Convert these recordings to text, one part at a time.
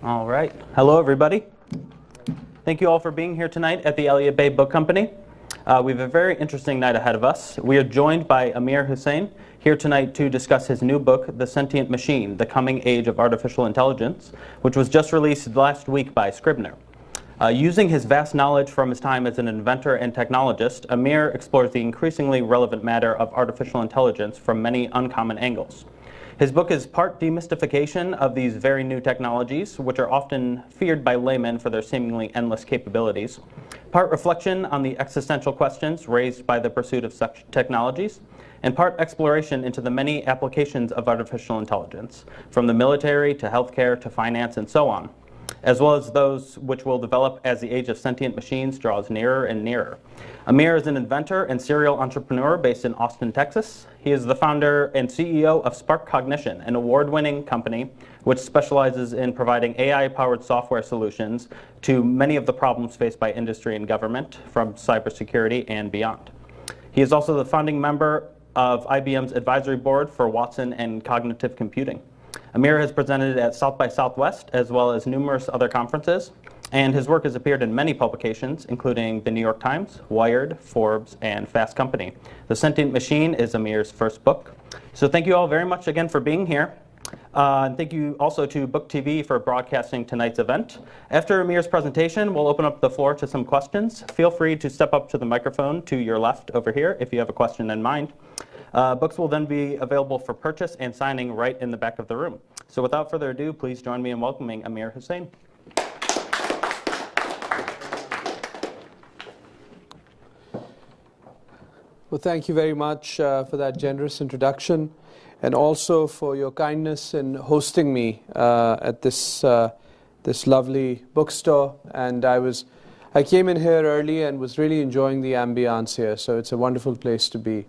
All right. Hello, everybody. Thank you all for being here tonight at the Elliott Bay Book Company. We have a very interesting night ahead of us. We are joined by Amir Husain here tonight to discuss his new book, The Sentient Machine, The Coming Age of Artificial Intelligence, which was just released last week by Scribner. Using his vast knowledge from his time as an inventor and technologist, Amir explores the increasingly relevant matter of artificial intelligence from many uncommon angles. His book is part demystification of these very new technologies, which are often feared by laymen for their seemingly endless capabilities, part reflection on the existential questions raised by the pursuit of such technologies, and part exploration into the many applications of artificial intelligence, from the military to healthcare to finance and so on, as well as those which will develop as the age of sentient machines draws nearer and nearer. Amir is an inventor and serial entrepreneur based in Austin, Texas. He is the founder and CEO of SparkCognition, an award-winning company which specializes in providing AI-powered software solutions to many of the problems faced by industry and government, from cybersecurity and beyond. He is also the founding member of IBM's advisory board for Watson and cognitive computing. Amir has presented at South by Southwest as well as numerous other conferences, and his work has appeared in many publications, including the New York Times, Wired, Forbes, and Fast Company. The Sentient Machine is Amir's first book. So thank you all very much again for being here. And thank you also to Book TV for broadcasting tonight's event. After Amir's presentation, we'll open up the floor to some questions. Feel free to step up to the microphone to your left over here if you have a question in mind. Books will then be available for purchase and signing right in the back of the room. So without further ado, please join me in welcoming Amir Husain. Well, thank you very much for that generous introduction, and also for your kindness in hosting me at this lovely bookstore. And I came in here early and was really enjoying the ambiance here, so it's a wonderful place to be.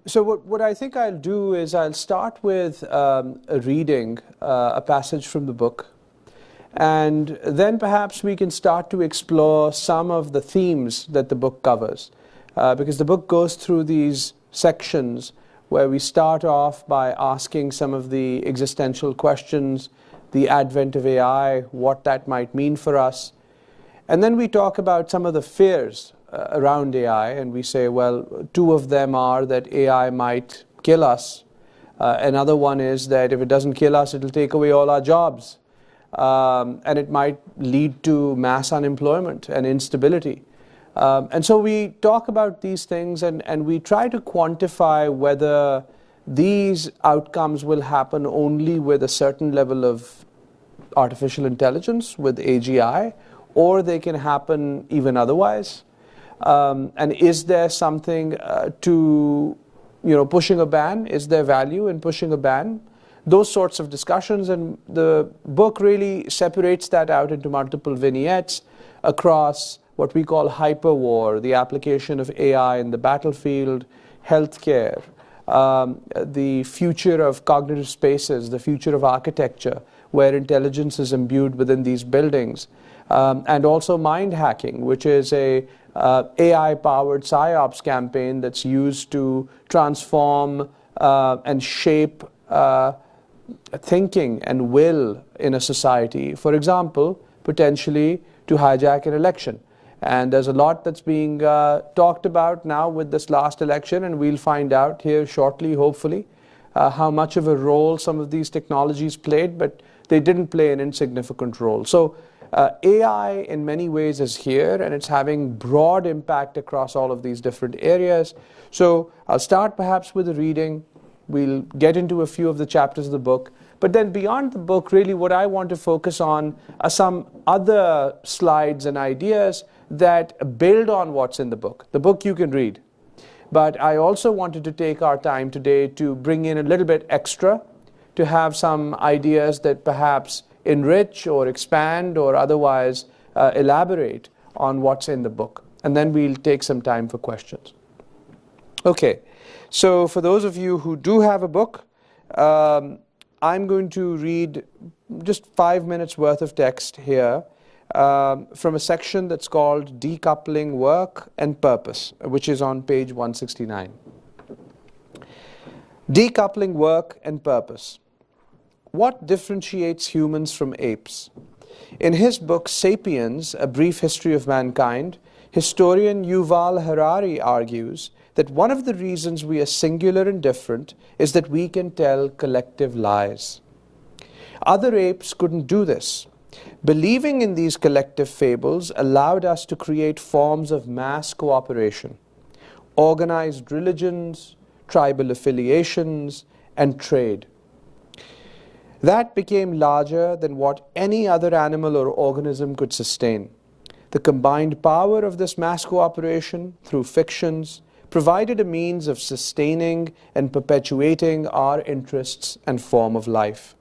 So what I think I'll do is I'll start with a reading, a passage from the book, and then perhaps we can start to explore some of the themes that the book covers, because the book goes through these sections where we start off by asking some of the existential questions, the advent of AI, what that might mean for us, and then we talk about some of the fears around AI, and we say, well, two of them are that AI might kill us. Another one is that if it doesn't kill us, it'll take away all our jobs. And it might lead to mass unemployment and instability. And so we talk about these things, and we try to quantify whether these outcomes will happen only with a certain level of artificial intelligence, with AGI, or they can happen even otherwise. And is there something to pushing a ban? Is there value in pushing a ban? Those sorts of discussions, and the book really separates that out into multiple vignettes across what we call hyperwar, the application of AI in the battlefield, healthcare, the future of cognitive spaces, the future of architecture, where intelligence is imbued within these buildings, and also mind hacking, which is a AI-powered PsyOps campaign that's used to transform and shape thinking and will in a society. For example, potentially to hijack an election. And there's a lot that's being talked about now with this last election, and we'll find out here shortly, hopefully, how much of a role some of these technologies played, but they didn't play an insignificant role. So AI in many ways is here, and it's having broad impact across all of these different areas. So I'll start perhaps with a reading. We'll get into a few of the chapters of the book. But then beyond the book, really what I want to focus on are some other slides and ideas that build on what's in the book. The book you can read. But I also wanted to take our time today to bring in a little bit extra, to have some ideas that perhaps enrich or expand or otherwise elaborate on what's in the book. And then we'll take some time for questions. Okay, so for those of you who do have a book, I'm going to read just 5 minutes worth of text here. from a section that's called Decoupling Work and Purpose, which is on page 169. Decoupling work and purpose. What differentiates humans from apes? In his book Sapiens, A Brief History of Mankind, historian Yuval Harari argues that one of the reasons we are singular and different is that we can tell collective lies. Other apes couldn't do this. Believing in these collective fables allowed us to create forms of mass cooperation, organized religions, tribal affiliations, and trade. That became larger than what any other animal or organism could sustain. The combined power of this mass cooperation through fictions provided a means of sustaining and perpetuating our interests and form of life.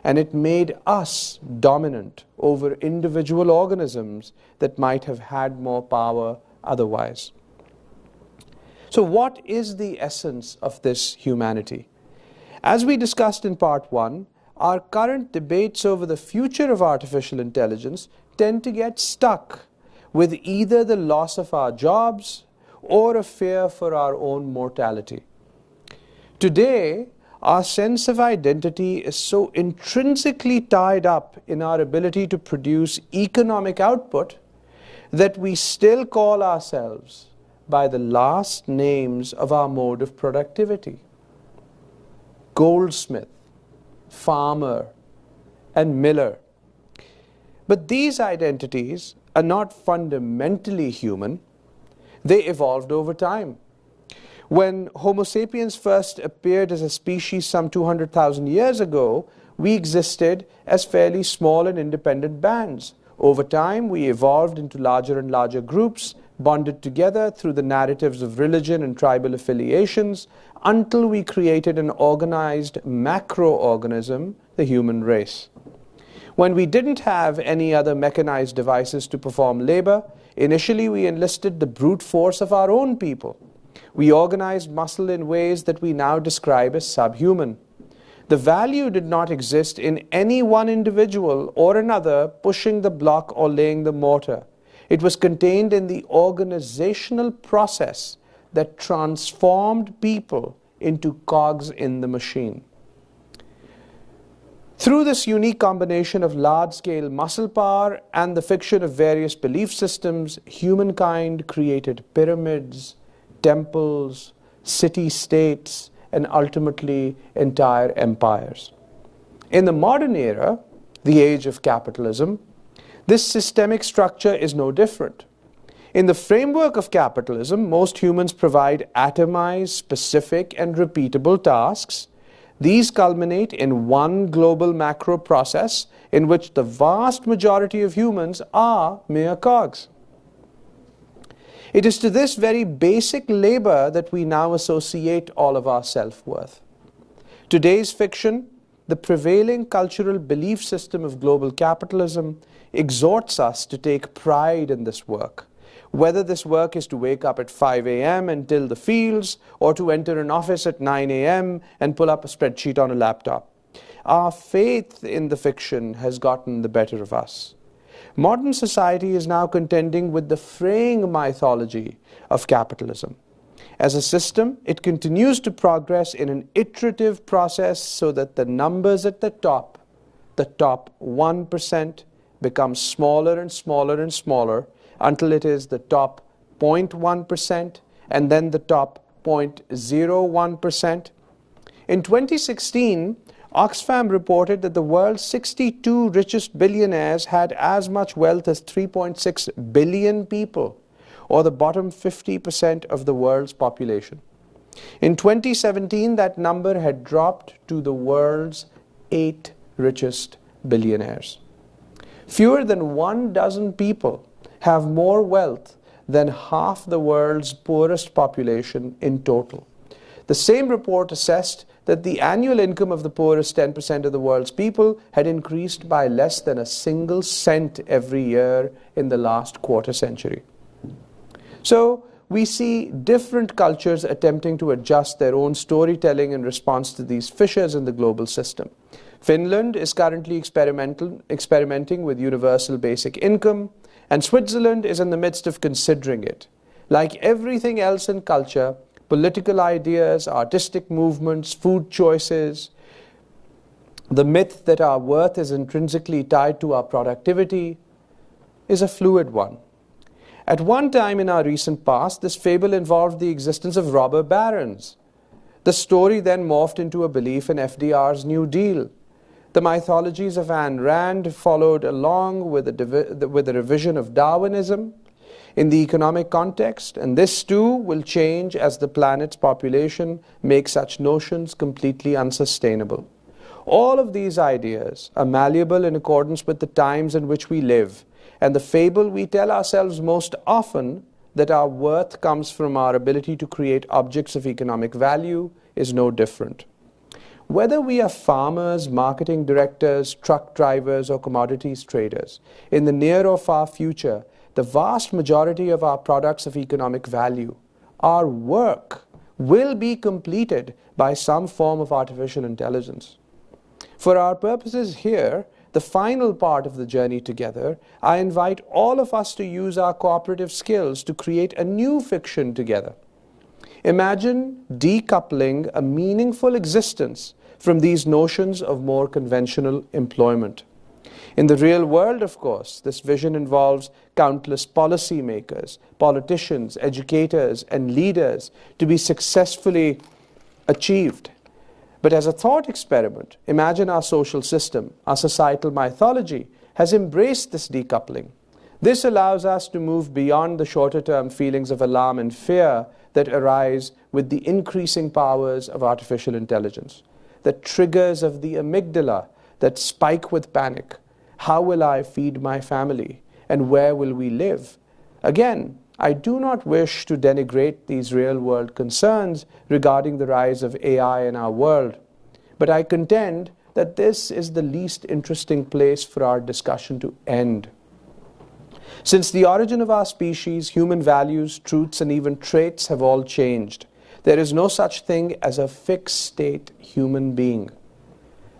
And it made us dominant over individual organisms that might have had more power otherwise. So what is the essence of this humanity? As we discussed in part 1, our current debates over the future of artificial intelligence tend to get stuck with either the loss of our jobs or a fear for our own mortality. Today, our sense of identity is so intrinsically tied up in our ability to produce economic output that we still call ourselves by the last names of our mode of productivity. Goldsmith, farmer, and miller. But these identities are not fundamentally human. They evolved over time. When Homo sapiens first appeared as a species some 200,000 years ago, we existed as fairly small and independent bands. Over time, we evolved into larger and larger groups, bonded together through the narratives of religion and tribal affiliations, until we created an organized macroorganism, the human race. When we didn't have any other mechanized devices to perform labor, initially we enlisted the brute force of our own people. We organized muscle in ways that we now describe as subhuman. The value did not exist in any one individual or another pushing the block or laying the mortar. It was contained in the organizational process that transformed people into cogs in the machine. Through this unique combination of large-scale muscle power and the fiction of various belief systems, humankind created pyramids, temples, city-states, and ultimately entire empires. In the modern era, the age of capitalism, this systemic structure is no different. In the framework of capitalism, most humans provide atomized, specific, and repeatable tasks. These culminate in one global macro process in which the vast majority of humans are mere cogs. It is to this very basic labor that we now associate all of our self-worth. Today's fiction, the prevailing cultural belief system of global capitalism, exhorts us to take pride in this work. Whether this work is to wake up at 5 a.m. and till the fields, or to enter an office at 9 a.m. and pull up a spreadsheet on a laptop. Our faith in the fiction has gotten the better of us. Modern society is now contending with the fraying mythology of capitalism. As a system, it continues to progress in an iterative process so that the numbers at the top 1%, become smaller and smaller and smaller until it is the top 0.1% and then the top 0.01%. In 2016, Oxfam reported that the world's 62 richest billionaires had as much wealth as 3.6 billion people, or the bottom 50% of the world's population. In 2017, that number had dropped to the world's 8 richest billionaires. Fewer than 1 dozen people have more wealth than half the world's poorest population in total. The same report assessed that the annual income of the poorest 10% of the world's people had increased by less than a single cent every year in the last quarter century. So we see different cultures attempting to adjust their own storytelling in response to these fissures in the global system. Finland is currently experimenting with universal basic income, and Switzerland is in the midst of considering it. Like everything else in culture, political ideas, artistic movements, food choices, the myth that our worth is intrinsically tied to our productivity is a fluid one. At one time in our recent past, this fable involved the existence of robber barons. The story then morphed into a belief in FDR's New Deal. The mythologies of Ayn Rand followed along with a revision of Darwinism in the economic context, and this too will change as the planet's population makes such notions completely unsustainable. All of these ideas are malleable in accordance with the times in which we live, and the fable we tell ourselves most often, that our worth comes from our ability to create objects of economic value, is no different. Whether we are farmers, marketing directors, truck drivers, or commodities traders, in the near or far future, the vast majority of our products of economic value, our work, will be completed by some form of artificial intelligence. For our purposes here, the final part of the journey together, I invite all of us to use our cooperative skills to create a new fiction together. Imagine decoupling a meaningful existence from these notions of more conventional employment. In the real world, of course, this vision involves countless policymakers, politicians, educators, and leaders to be successfully achieved. But as a thought experiment, imagine our social system, our societal mythology, has embraced this decoupling. This allows us to move beyond the shorter-term feelings of alarm and fear that arise with the increasing powers of artificial intelligence, the triggers of the amygdala that spike with panic. How will I feed my family? And where will we live? Again, I do not wish to denigrate these real-world concerns regarding the rise of AI in our world, but I contend that this is the least interesting place for our discussion to end. Since the origin of our species, human values, truths, and even traits have all changed. There is no such thing as a fixed-state human being.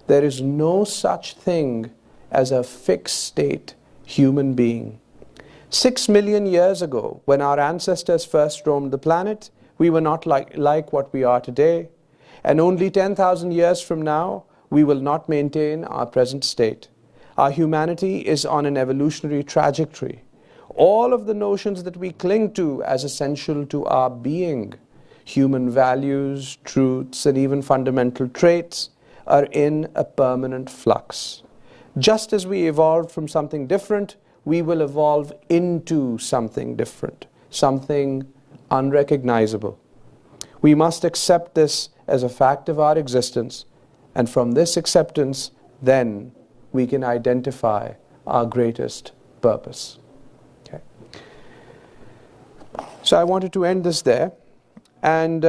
There is no such thing as a fixed-state human being. 6 million years ago, when our ancestors first roamed the planet, we were not like what we are today. And only 10,000 years from now, we will not maintain our present state. Our humanity is on an evolutionary trajectory. All of the notions that we cling to as essential to our being, human values, truths, and even fundamental traits, are in a permanent flux. Just as we evolved from something different, we will evolve into something different, something unrecognizable. We must accept this as a fact of our existence, and from this acceptance, then we can identify our greatest purpose. Okay. So I wanted to end this there, and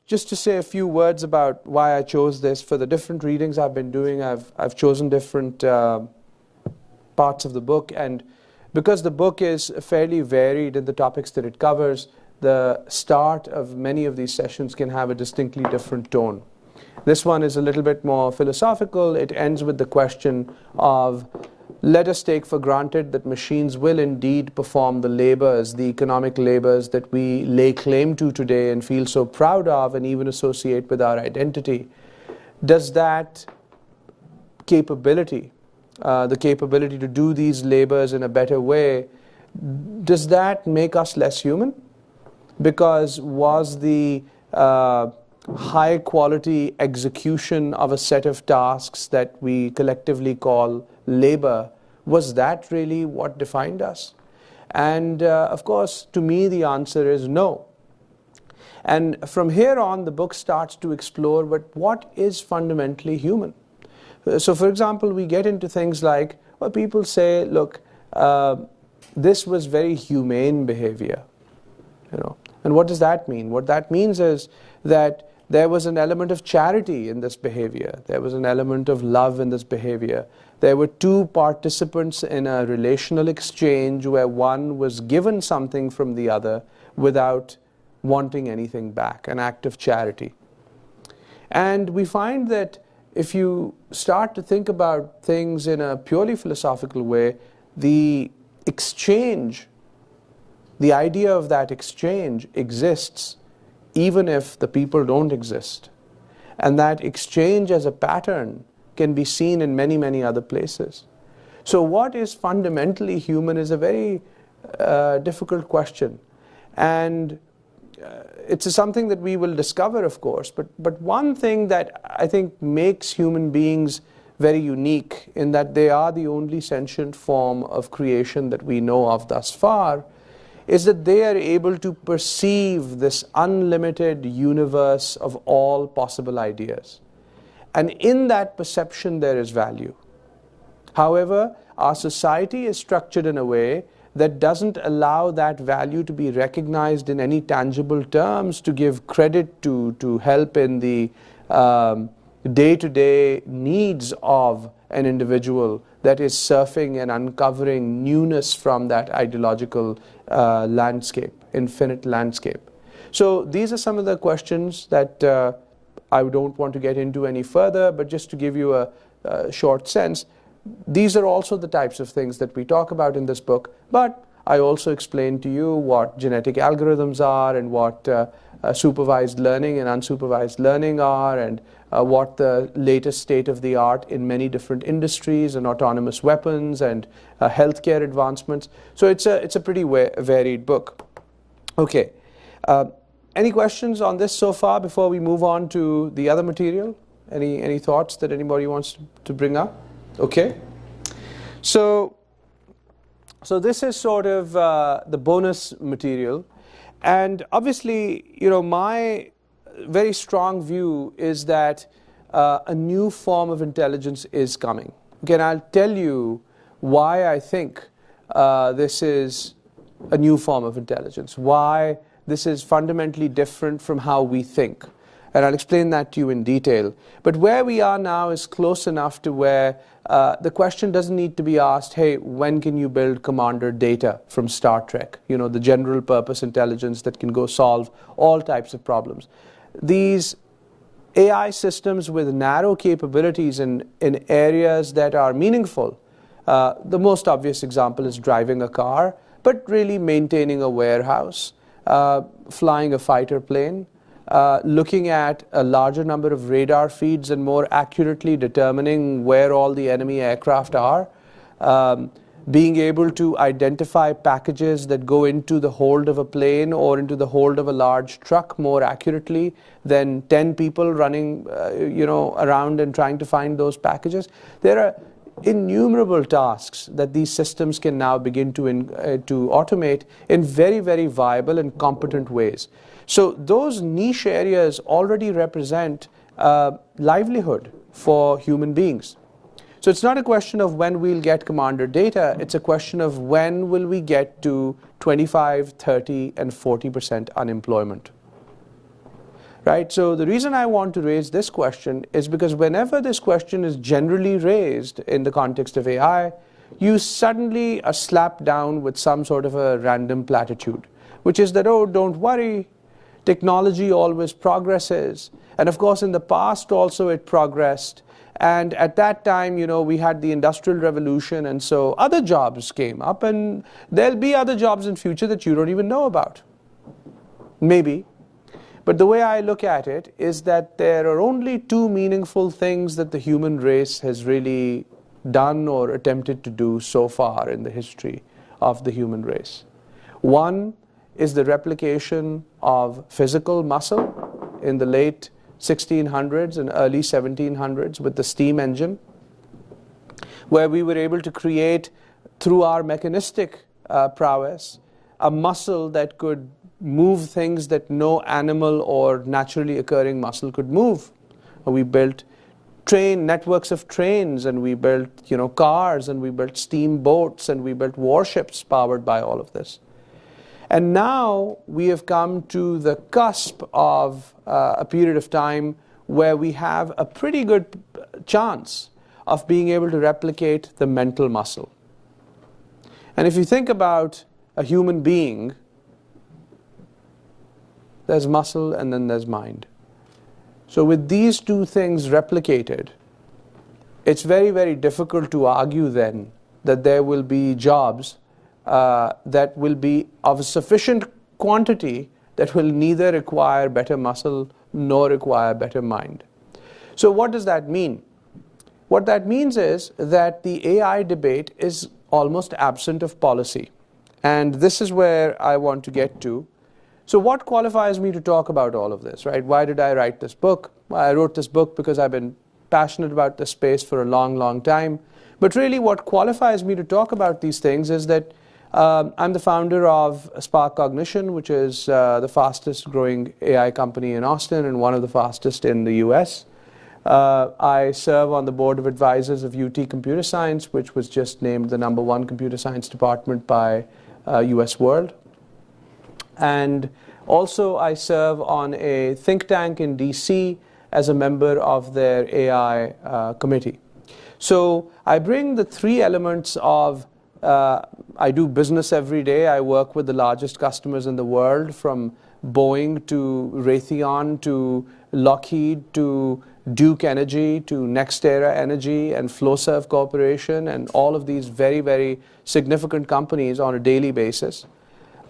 just to say a few words about why I chose this. For the different readings I've been doing, I've chosen different parts of the book, and because the book is fairly varied in the topics that it covers, the start of many of these sessions can have a distinctly different tone. This one is a little bit more philosophical. It ends with the question of, let us take for granted that machines will indeed perform the labors, the economic labors that we lay claim to today and feel so proud of and even associate with our identity. Does that capability, the capability to do these labors in a better way, does that make us less human? Because was the high quality execution of a set of tasks that we collectively call labor, was that really what defined us? And of course, to me, the answer is no. And from here on, the book starts to explore what is fundamentally human. So for example, we get into things like, well, people say, look, this was very humane behavior. And what does that mean? What that means is that there was an element of charity in this behavior. There was an element of love in this behavior. There were two participants in a relational exchange where one was given something from the other without wanting anything back, an act of charity. And we find that if you start to think about things in a purely philosophical way, the exchange, the idea of that exchange exists even if the people don't exist. And that exchange as a pattern can be seen in many, many other places. So what is fundamentally human is a very difficult question. And it's something that we will discover, of course. But one thing that I think makes human beings very unique in that they are the only sentient form of creation that we know of thus far is that they are able to perceive this unlimited universe of all possible ideas. And in that perception there is value. However, our society is structured in a way that doesn't allow that value to be recognized in any tangible terms, to give credit to help in the day-to-day needs of an individual that is surfing and uncovering newness from that ideological landscape, infinite landscape. So these are some of the questions that I don't want to get into any further, but just to give you a short sense, these are also the types of things that we talk about in this book, but I also explain to you what genetic algorithms are and what supervised learning and unsupervised learning are, and what the latest state of the art in many different industries and autonomous weapons and healthcare advancements. So it's a pretty varied book. Okay, any questions on this so far before we move on to the other material? Any thoughts that anybody wants to bring up? Okay, so this is sort of the bonus material, and obviously, you know, my very strong view is that a new form of intelligence is coming. Okay, and I'll tell you why I think this is a new form of intelligence, why this is fundamentally different from how we think. And I'll explain that to you in detail. But where we are now is close enough to where the question doesn't need to be asked, hey, when can you build Commander Data from Star Trek? You know, the general purpose intelligence that can go solve all types of problems. These AI systems with narrow capabilities in areas that are meaningful. The most obvious example is driving a car, but really maintaining a warehouse, flying a fighter plane, looking at a larger number of radar feeds and more accurately determining where all the enemy aircraft are, being able to identify packages that go into the hold of a plane or into the hold of a large truck more accurately than 10 people running around and trying to find those packages. There are innumerable tasks that these systems can now begin to automate in very, very viable and competent ways. So those niche areas already represent livelihood for human beings. So it's not a question of when we'll get Commander Data, it's a question of when will we get to 25, 30, and 40% unemployment. Right? So the reason I want to raise this question is because whenever this question is generally raised in the context of AI, you suddenly are slapped down with some sort of a random platitude, which is that, oh, don't worry, technology always progresses. And of course, in the past also it progressed. And at that time, you know, we had the Industrial Revolution, and so other jobs came up, and there'll be other jobs in future that you don't even know about. Maybe. But the way I look at it is that there are only two meaningful things that the human race has really done or attempted to do so far in the history of the human race. One is the replication of physical muscle in the late 1600s and early 1700s with the steam engine, where we were able to create, through our mechanistic prowess, a muscle that could move things that no animal or naturally occurring muscle could move. We built networks of trains, and we built cars, and we built steamboats, and we built warships powered by all of this. And now we have come to the cusp of a period of time where we have a pretty good chance of being able to replicate the mental muscle. And if you think about a human being, there's muscle and then there's mind. So with these two things replicated, it's very, very difficult to argue then that there will be jobs that will be of a sufficient quantity that will neither require better muscle nor require better mind. So what does that mean? What that means is that the AI debate is almost absent of policy. And this is where I want to get to. So what qualifies me to talk about all of this, right? Why did I write this book? Well, I wrote this book because I've been passionate about this space for a long, long time. But really what qualifies me to talk about these things is that I'm the founder of SparkCognition, which is the fastest growing AI company in Austin and one of the fastest in the US. I serve on the board of advisors of UT Computer Science, which was just named the #1 computer science department by US World. And also I serve on a think tank in DC as a member of their AI committee. So I bring the three elements of I do business every day. I work with the largest customers in the world, from Boeing to Raytheon to Lockheed to Duke Energy to NextEra Energy and Flowserve Corporation and all of these very, very significant companies on a daily basis.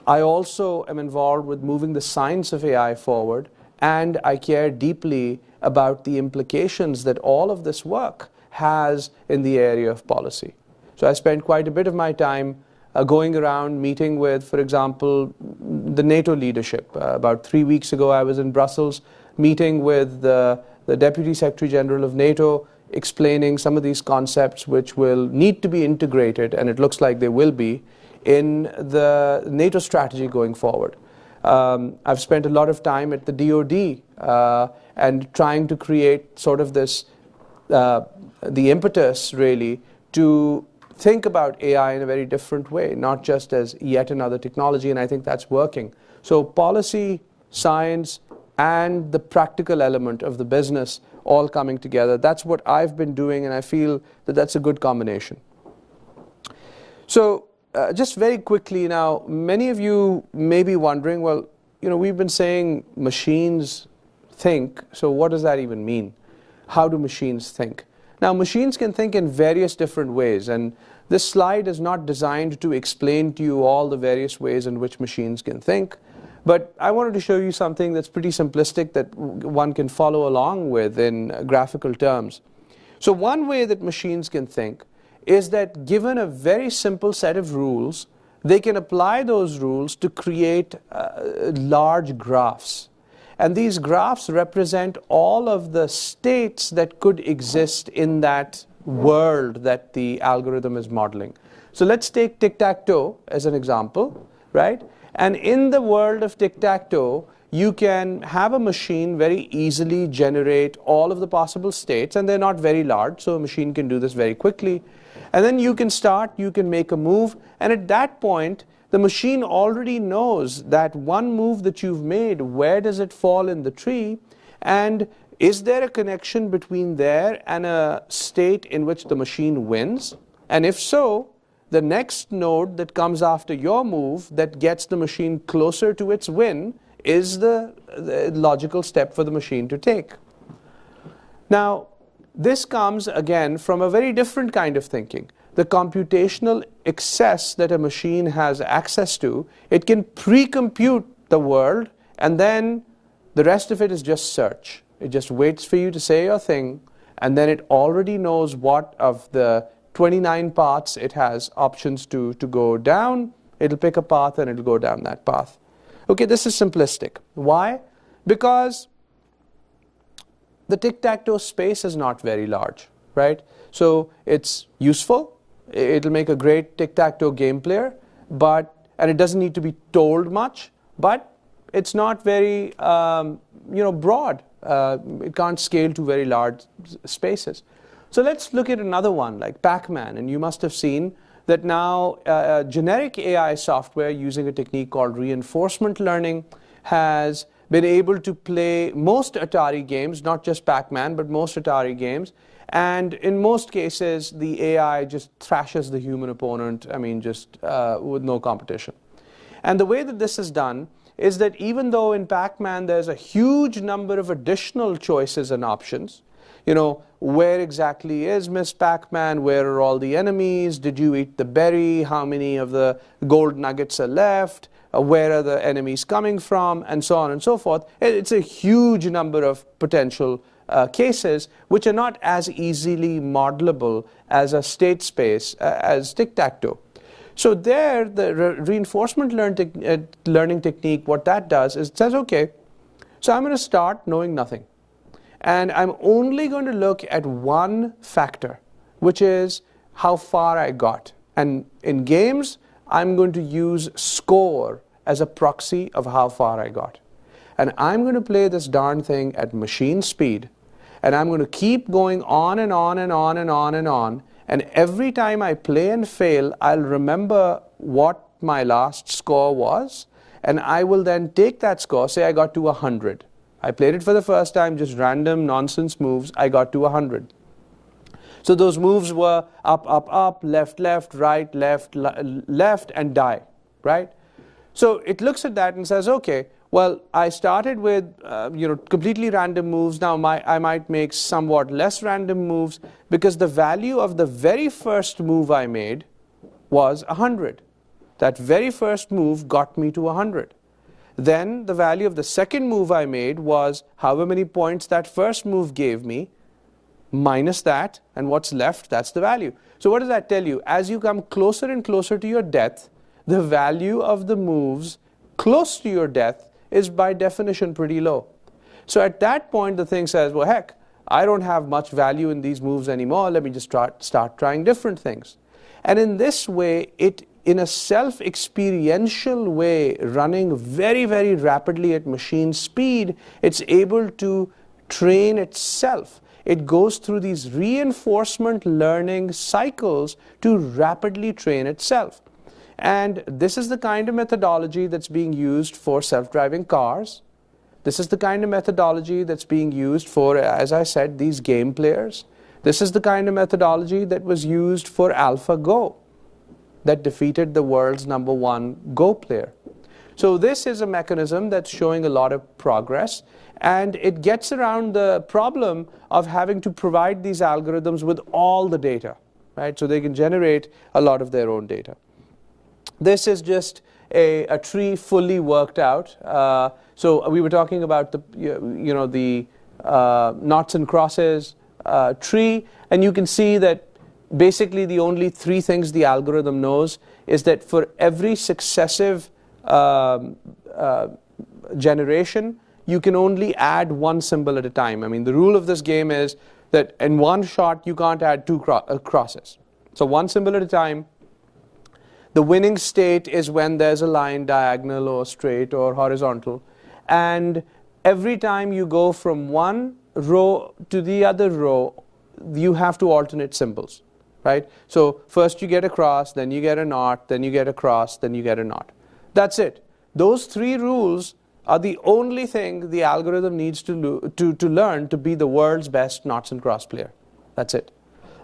I also am involved with moving the science of AI forward, and I care deeply about the implications that all of this work has in the area of policy. So I spend quite a bit of my time going around meeting with, for example, the NATO leadership. About 3 weeks ago, I was in Brussels meeting with the Deputy Secretary General of NATO, explaining some of these concepts which will need to be integrated, and it looks like they will be, in the NATO strategy going forward. I've spent a lot of time at the DoD and trying to create sort of this, the impetus really to think about AI in a very different way, not just as yet another technology, and I think that's working. So policy, science, and the practical element of the business all coming together, that's what I've been doing, and I feel that that's a good combination. So just very quickly now, many of you may be wondering, well, we've been saying machines think, so what does that even mean? How do machines think? Now, machines can think in various different ways, and this slide is not designed to explain to you all the various ways in which machines can think, but I wanted to show you something that's pretty simplistic that one can follow along with in graphical terms. So one way that machines can think is that given a very simple set of rules, they can apply those rules to create large graphs. And these graphs represent all of the states that could exist in that world that the algorithm is modeling. So let's take tic-tac-toe as an example, right? And in the world of tic-tac-toe, you can have a machine very easily generate all of the possible states, and they're not very large, so a machine can do this very quickly. And then you can make a move, and at that point, the machine already knows that one move that you've made, where does it fall in the tree, and is there a connection between there and a state in which the machine wins? And if so, the next node that comes after your move that gets the machine closer to its win is the logical step for the machine to take. Now, this comes again from a very different kind of thinking. The computational excess that a machine has access to, it can pre-compute the world, and then the rest of it is just search. It just waits for you to say your thing, and then it already knows what of the 29 paths it has options to go down. It'll pick a path and it'll go down that path. Okay, this is simplistic. Why? Because the tic-tac-toe space is not very large, right? So it's useful. It'll make a great tic-tac-toe game player, and it doesn't need to be told much, but it's not very broad. It can't scale to very large spaces. So let's look at another one like Pac-Man, and you must have seen that now generic AI software using a technique called reinforcement learning has been able to play most Atari games, not just Pac-Man, but most Atari games. And in most cases, the AI just thrashes the human opponent, just with no competition. And the way that this is done is that even though in Pac-Man there's a huge number of additional choices and options, Where exactly is Miss Pac-Man? Where are all the enemies? Did you eat the berry? How many of the gold nuggets are left? Where are the enemies coming from? And so on and so forth. It's a huge number of potential cases which are not as easily modelable as a state space, as tic-tac-toe. So there, the reinforcement learning technique, what that does is it says, okay, so I'm going to start knowing nothing. And I'm only going to look at one factor, which is how far I got. And in games, I'm going to use score as a proxy of how far I got. And I'm going to play this darn thing at machine speed. And I'm going to keep going on and on and on and on and on. And every time I play and fail, I'll remember what my last score was. And I will then take that score, say I got to 100. I played it for the first time, just random nonsense moves. I got to 100. So those moves were up, up, up, left, left, right, left, left, and die, right? So it looks at that and says, okay, well, I started with completely random moves. Now I might make somewhat less random moves because the value of the very first move I made was 100. That very first move got me to 100. Then the value of the second move I made was however many points that first move gave me, minus that, and what's left, that's the value. So what does that tell you? As you come closer and closer to your death, the value of the moves close to your death is by definition pretty low. So at that point, the thing says, well, heck, I don't have much value in these moves anymore. Let me just start trying different things. And in this way, in a self-experiential way, running very, very rapidly at machine speed, it's able to train itself. It goes through these reinforcement learning cycles to rapidly train itself. And this is the kind of methodology that's being used for self-driving cars. This is the kind of methodology that's being used for, as I said, these game players. This is the kind of methodology that was used for AlphaGo, that defeated the world's #1 Go player. So this is a mechanism that's showing a lot of progress, and it gets around the problem of having to provide these algorithms with all the data, right? So they can generate a lot of their own data. This is just a tree fully worked out. So we were talking about the noughts and crosses tree, and you can see that basically the only three things the algorithm knows is that for every successive generation, you can only add one symbol at a time. I mean, the rule of this game is that in one shot, you can't add two crosses. So one symbol at a time. The winning state is when there's a line diagonal or straight or horizontal. And every time you go from one row to the other row, you have to alternate symbols, right? So first you get a cross, then you get a knot, then you get a cross, then you get a knot. That's it. Those three rules are the only thing the algorithm needs to learn to be the world's best noughts and cross player. That's it.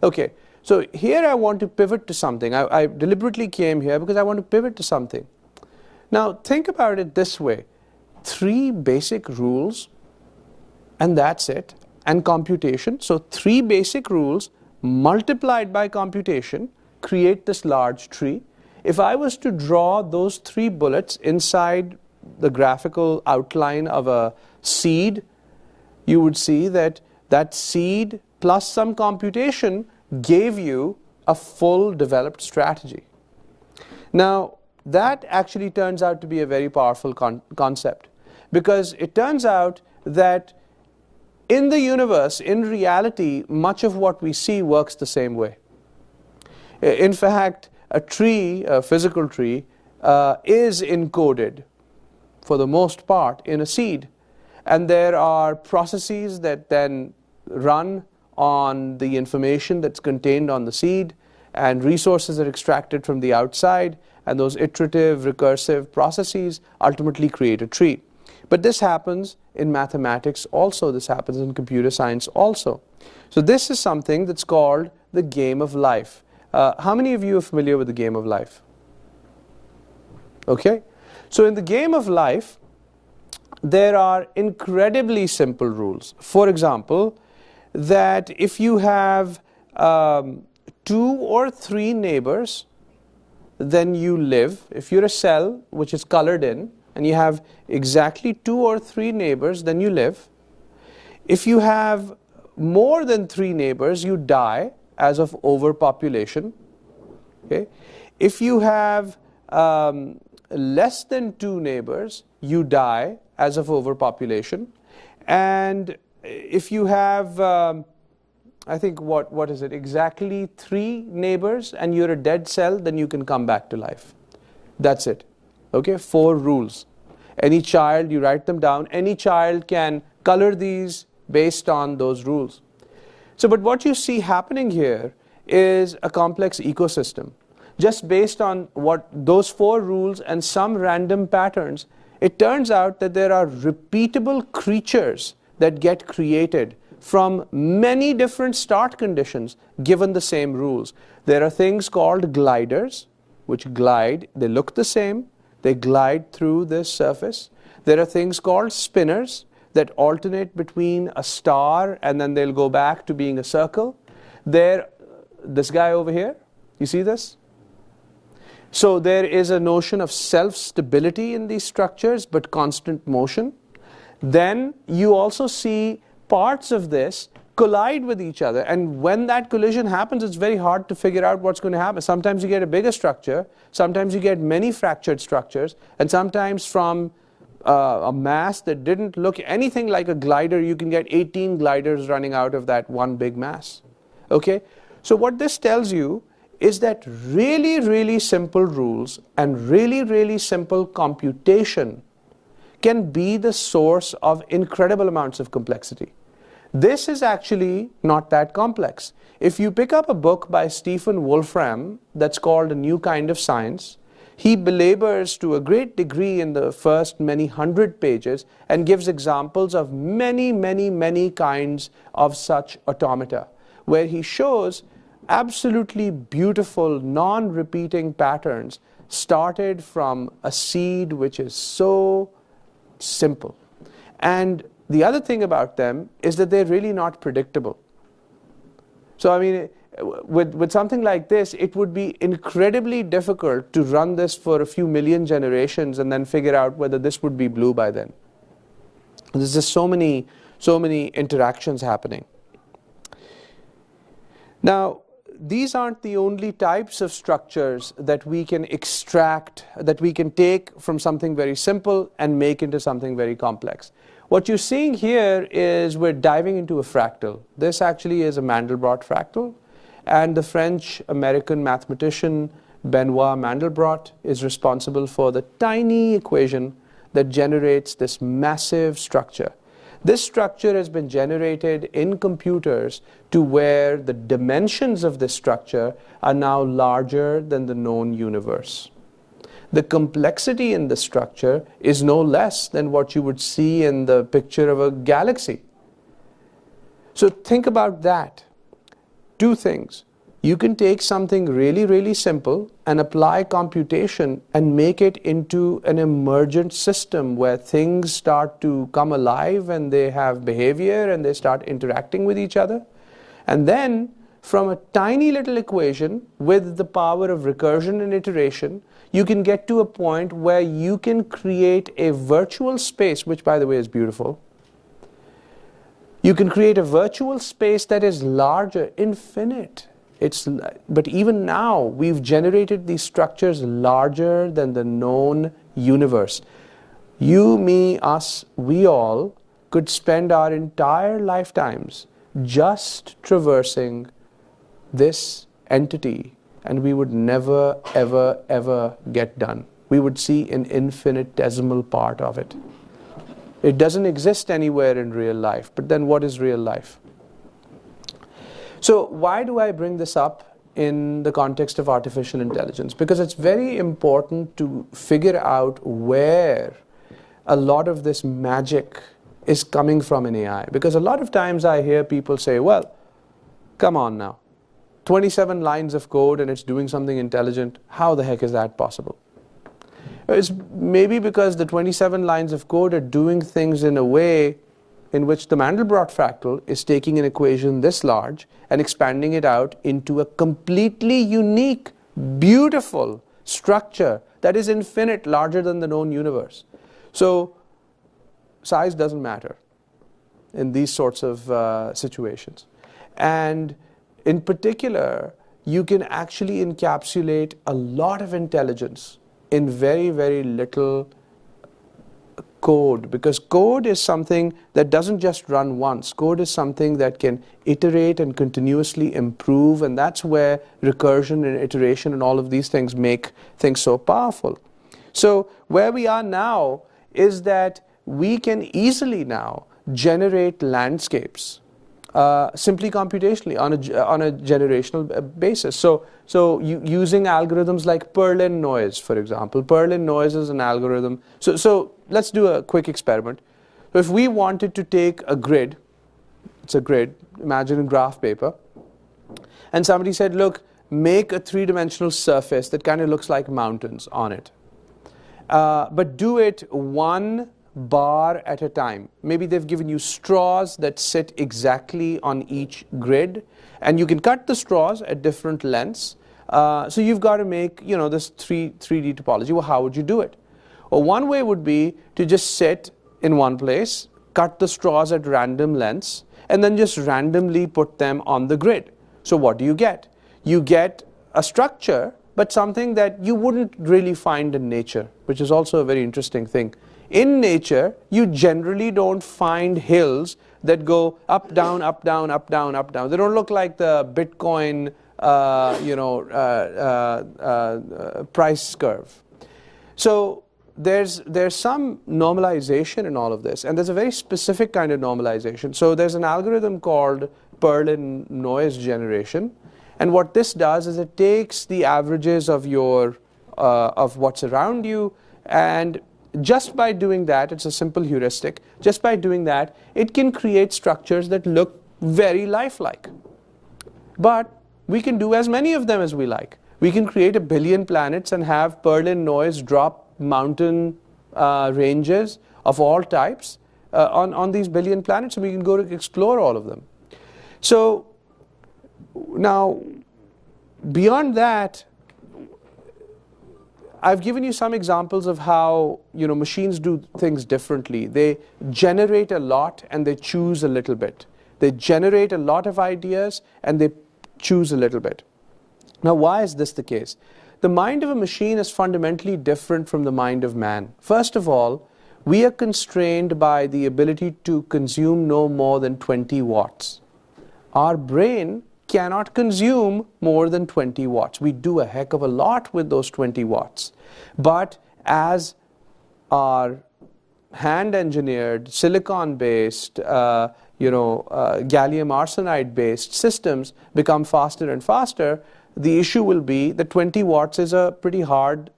Okay. So here I want to pivot to something. I deliberately came here because I want to pivot to something. Now think about it this way. 3 basic rules, and that's it, and computation. So 3 basic rules multiplied by computation create this large tree. If I was to draw those 3 bullets inside the graphical outline of a seed, you would see that that seed plus some computation gave you a full developed strategy. Now, that actually turns out to be a very powerful concept, because it turns out that in the universe, in reality, much of what we see works the same way. In fact, a tree, a physical tree, is encoded for the most part in a seed. And there are processes that then run on the information that's contained on the seed, and resources are extracted from the outside, and those iterative, recursive processes ultimately create a tree. But this happens in mathematics also. This happens in computer science also. So this is something that's called the game of life. How many of you are familiar with the game of life? Okay. So in the game of life, there are incredibly simple rules. For example, that if you have 2 or 3 neighbors, then you live. If you're a cell which is colored in, and you have exactly 2 or 3 neighbors, then you live. If you have more than 3 neighbors, you die as of overpopulation. Okay? If you have less than 2 neighbors, you die as of overpopulation. And if you have, I think, what is it, exactly 3 neighbors and you're a dead cell, then you can come back to life. That's it. Okay, 4 rules. Any child, you write them down. Any child can color these based on those rules. So, but what you see happening here is a complex ecosystem. Just based on what those 4 rules and some random patterns, it turns out that there are repeatable creatures that get created from many different start conditions given the same rules. There are things called gliders, which glide. They look the same. They glide through this surface. There are things called spinners that alternate between a star and then they'll go back to being a circle. This guy over here, you see this? So there is a notion of self-stability in these structures, but constant motion. Then you also see parts of this collide with each other, and when that collision happens, it's very hard to figure out what's going to happen. Sometimes you get a bigger structure, sometimes you get many fractured structures, and sometimes from a mass that didn't look anything like a glider, you can get 18 gliders running out of that one big mass. Okay? So what this tells you is that really, really simple rules and really, really simple computation can be the source of incredible amounts of complexity. This is actually not that complex. If you pick up a book by Stephen Wolfram that's called A New Kind of Science, he belabors to a great degree in the first many hundred pages and gives examples of many, many, many kinds of such automata, where he shows absolutely beautiful, non-repeating patterns started from a seed which is so simple. And the other thing about them is that they're really not predictable. So I mean, with something like this, it would be incredibly difficult to run this for a few million generations and then figure out whether this would be blue by then. There's just so many interactions happening. Now, these aren't the only types of structures that we can extract, that we can take from something very simple and make into something very complex. What you're seeing here is we're diving into a fractal. This actually is a Mandelbrot fractal, and the French-American mathematician Benoit Mandelbrot is responsible for the tiny equation that generates this massive structure. This structure has been generated in computers to where the dimensions of this structure are now larger than the known universe. The complexity in the structure is no less than what you would see in the picture of a galaxy. So think about that. 2 things. You can take something really, really simple and apply computation and make it into an emergent system where things start to come alive and they have behavior and they start interacting with each other. And then from a tiny little equation with the power of recursion and iteration, you can get to a point where you can create a virtual space, which by the way is beautiful. You can create a virtual space that is larger, infinite. But even now, we've generated these structures larger than the known universe. You, me, us, we all could spend our entire lifetimes just traversing this entity, and we would never, ever, ever get done. We would see an infinitesimal part of it. It doesn't exist anywhere in real life, but then what is real life? So why do I bring this up in the context of artificial intelligence? Because it's very important to figure out where a lot of this magic is coming from in AI. Because a lot of times I hear people say, well, come on now, 27 lines of code and it's doing something intelligent. How the heck is that possible? It's maybe because the 27 lines of code are doing things in a way in which the Mandelbrot fractal is taking an equation this large and expanding it out into a completely unique, beautiful structure that is infinite, larger than the known universe. So size doesn't matter in these sorts of situations. And in particular, you can actually encapsulate a lot of intelligence in very, very little code, because code is something that doesn't just run once. Code is something that can iterate and continuously improve, and that's where recursion and iteration and all of these things make things so powerful. So where we are now is that we can easily now generate landscapes simply computationally on a generational basis. So using algorithms like Perlin Noise, for example. Perlin Noise is an algorithm. So let's do a quick experiment. So if we wanted to take a grid, it's a grid, imagine a graph paper, and somebody said, look, make a three-dimensional surface that kind of looks like mountains on it. But do it one bar at a time. Maybe they've given you straws that sit exactly on each grid, and you can cut the straws at different lengths. So you've got to make, this 3D topology. Well, how would you do it? Well, one way would be to just sit in one place, cut the straws at random lengths, and then just randomly put them on the grid. So what do you get? You get a structure, but something that you wouldn't really find in nature, which is also a very interesting thing. In nature, you generally don't find hills that go up, down, up, down, up, down, up, down. They don't look like the Bitcoin, price curve. So there's some normalization in all of this, and there's a very specific kind of normalization. So there's an algorithm called Perlin Noise generation, and what this does is it takes the averages of of what's around you, and just by doing that, it's a simple heuristic, just by doing that, it can create structures that look very lifelike. But we can do as many of them as we like. We can create 1 billion planets and have Perlin Noise drop mountain ranges of all types on these 1 billion planets, and we can go to explore all of them. So now, beyond that, I've given you some examples of how machines do things differently. They generate a lot and they choose a little bit. They generate a lot of ideas and they choose a little bit. Now, why is this the case? The mind of a machine is fundamentally different from the mind of man. First of all, we are constrained by the ability to consume no more than 20 watts. Our brain cannot consume more than 20 watts. We do a heck of a lot with those 20 watts. But as our hand-engineered, silicon-based, gallium arsenide-based systems become faster and faster, the issue will be that 20 watts is a pretty hard,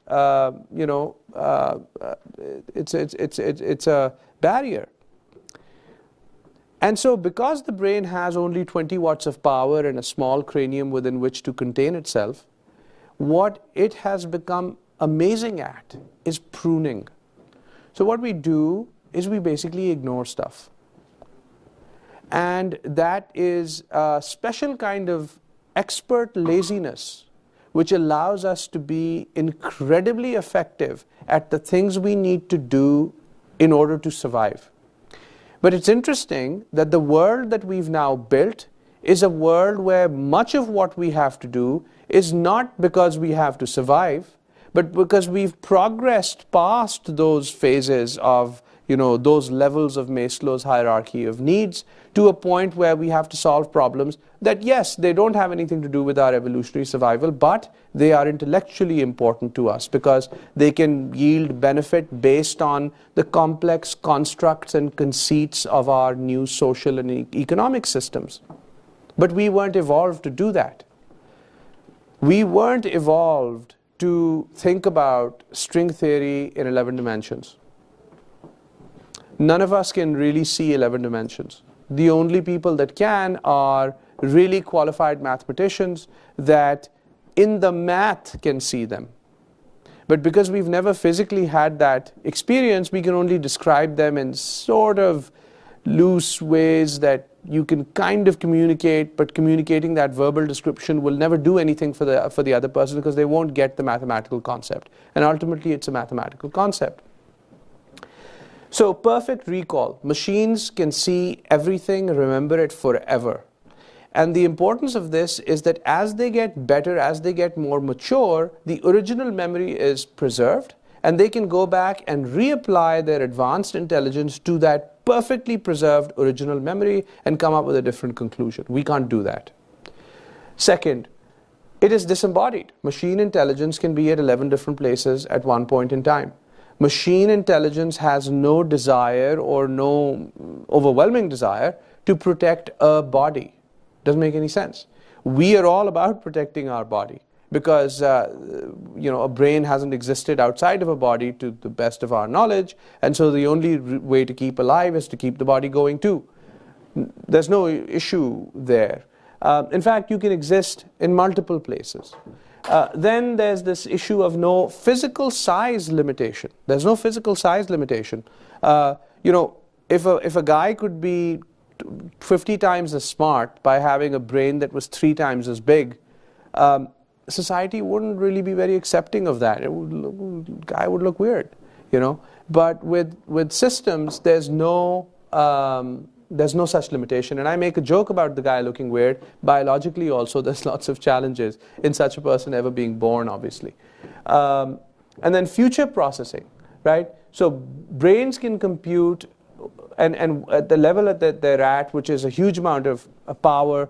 it's a barrier. And so because the brain has only 20 watts of power and a small cranium within which to contain itself, what it has become amazing at is pruning. So what we do is we basically ignore stuff. And that is a special kind of expert laziness which allows us to be incredibly effective at the things we need to do in order to survive. But it's interesting that the world that we've now built is a world where much of what we have to do is not because we have to survive, but because we've progressed past those phases of, those levels of Maslow's hierarchy of needs to a point where we have to solve problems that, yes, they don't have anything to do with our evolutionary survival, but they are intellectually important to us because they can yield benefit based on the complex constructs and conceits of our new social and economic systems. But we weren't evolved to do that. We weren't evolved to think about string theory in 11 dimensions. None of us can really see 11 dimensions. The only people that can are really qualified mathematicians that in the math can see them. But because we've never physically had that experience, we can only describe them in sort of loose ways that you can kind of communicate, but communicating that verbal description will never do anything for the other person because they won't get the mathematical concept. And ultimately, it's a mathematical concept. So perfect recall. Machines can see everything, remember it forever. And the importance of this is that as they get better, as they get more mature, the original memory is preserved, and they can go back and reapply their advanced intelligence to that perfectly preserved original memory and come up with a different conclusion. We can't do that. Second, it is disembodied. Machine intelligence can be at 11 different places at one point in time. Machine intelligence has no desire or no overwhelming desire to protect a body. Doesn't make any sense. We are all about protecting our body because a brain hasn't existed outside of a body to the best of our knowledge, and so the only way to keep alive is to keep the body going too. There's no issue there. In fact, you can exist in multiple places. Then there's this issue of no physical size limitation. There's no physical size limitation. If a guy could be 50 times as smart by having a brain that was 3 times as big, society wouldn't really be very accepting of that. Guy would look weird, But with systems, there's no such limitation. And I make a joke about the guy looking weird. Biologically also, there's lots of challenges in such a person ever being born, obviously. And then future processing, right? So brains can compute, and at the level that they're at, which is a huge amount of power,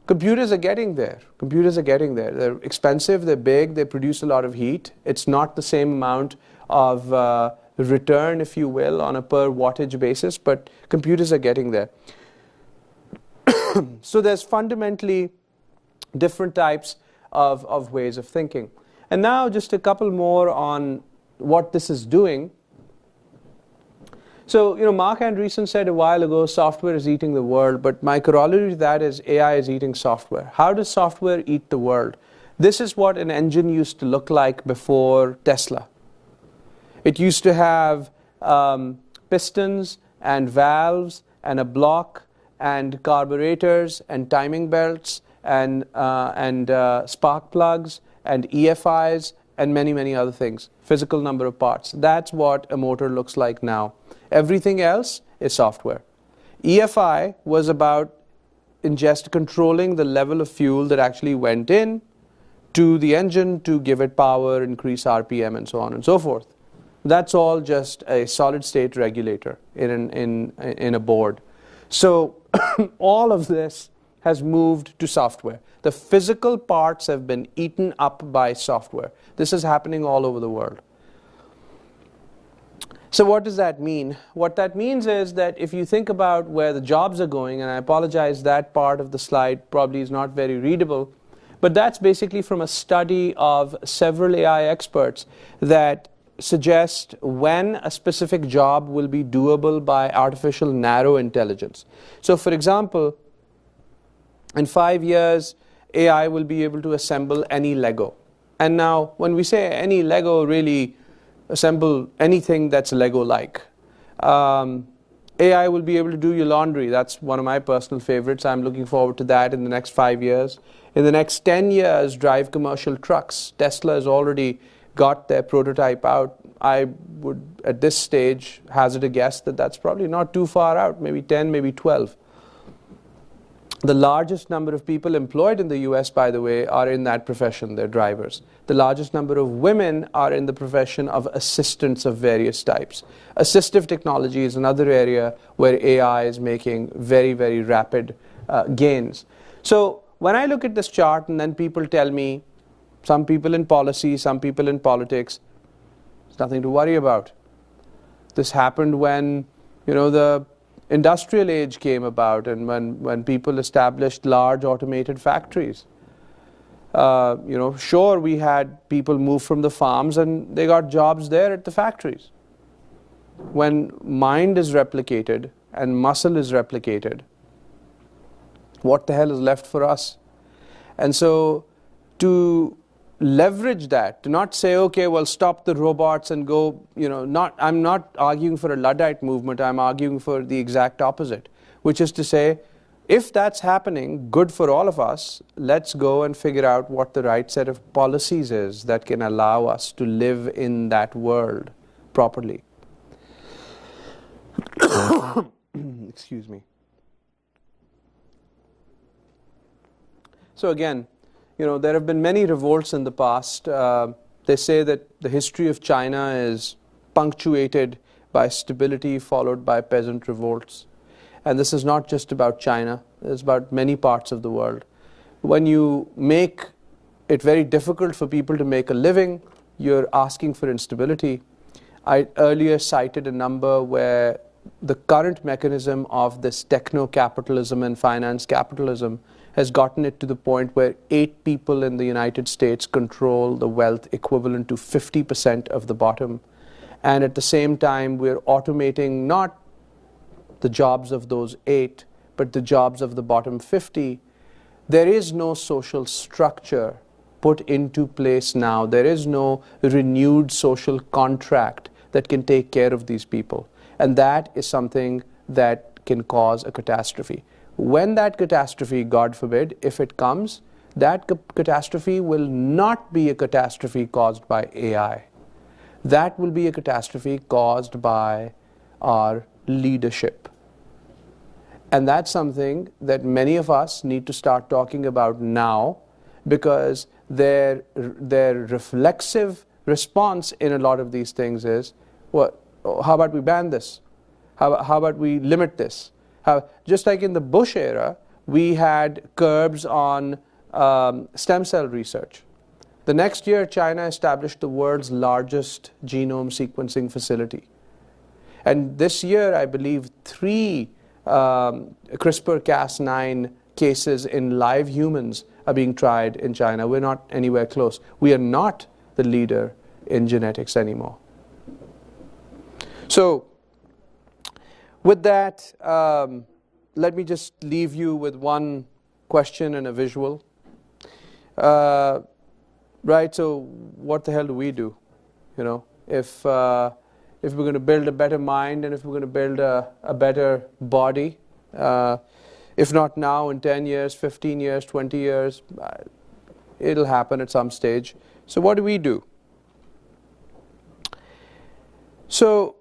computers are getting there. Computers are getting there. They're expensive, they're big, they produce a lot of heat. It's not the same amount of return, if you will, on a per wattage basis, but computers are getting there. So there's fundamentally different types of ways of thinking. And now just a couple more on what this is doing. So, Mark Andreessen said a while ago, software is eating the world, but my corollary to that is AI is eating software. How does software eat the world? This is what an engine used to look like before Tesla. It used to have pistons and valves and a block and carburetors and timing belts and spark plugs and EFIs and many, many other things. Physical number of parts. That's what a motor looks like now. Everything else is software. EFI was about controlling the level of fuel that actually went in to the engine to give it power, increase RPM, and so on and so forth. That's all just a solid state regulator in a board. So all of this has moved to software. The physical parts have been eaten up by software. This is happening all over the world. So what does that mean? What that means is that if you think about where the jobs are going, and I apologize, that part of the slide probably is not very readable, but that's basically from a study of several AI experts that suggest when a specific job will be doable by artificial narrow intelligence. So for example, in 5 years, AI will be able to assemble any Lego. And now, when we say any Lego, really assemble anything that's Lego-like. AI will be able to do your laundry. That's one of my personal favorites. I'm looking forward to that in the next 5 years. In the next 10 years, drive commercial trucks. Tesla has already got their prototype out. I would, at this stage, hazard a guess that that's probably not too far out, maybe 10, maybe 12. The largest number of people employed in the US, by the way, are in that profession. They're drivers. The largest number of women are in the profession of assistants of various types. Assistive technology is another area where AI is making very, very rapid gains. So when I look at this chart and then people tell me, some people in policy, some people in politics, there's nothing to worry about. This happened when, the industrial age came about and when people established large automated factories. Sure, we had people move from the farms and they got jobs there at the factories. When mind is replicated and muscle is replicated, what the hell is left for us? And so to leverage that, to not say, okay, well, stop the robots and go, I'm not arguing for a Luddite movement, I'm arguing for the exact opposite, which is to say, if that's happening, good for all of us, let's go and figure out what the right set of policies is that can allow us to live in that world properly. Excuse me. So again, there have been many revolts in the past. They say that the history of China is punctuated by stability followed by peasant revolts. And this is not just about China, it's about many parts of the world. When you make it very difficult for people to make a living, you're asking for instability. I earlier cited a number where the current mechanism of this techno-capitalism and finance capitalism has gotten it to the point where 8 people in the United States control the wealth equivalent to 50% of the bottom. And at the same time, we're automating not the jobs of those 8, but the jobs of the bottom 50. There is no social structure put into place now. There is no renewed social contract that can take care of these people. And that is something that can cause a catastrophe. When that catastrophe, God forbid, if it comes, that catastrophe will not be a catastrophe caused by AI. That will be a catastrophe caused by our leadership. And that's something that many of us need to start talking about now, because their reflexive response in a lot of these things is, well, how about we ban this? How about we limit this? Just like in the Bush era, we had curbs on stem cell research. The next year, China established the world's largest genome sequencing facility. And this year, I believe, 3 CRISPR-Cas9 cases in live humans are being tried in China. We're not anywhere close. We are not the leader in genetics anymore. So, with that, let me just leave you with one question and a visual. Right, so what the hell do we do? If we're going to build a better mind and if we're going to build a better body, if not now, in 10 years, 15 years, 20 years, it'll happen at some stage. So what do we do? So,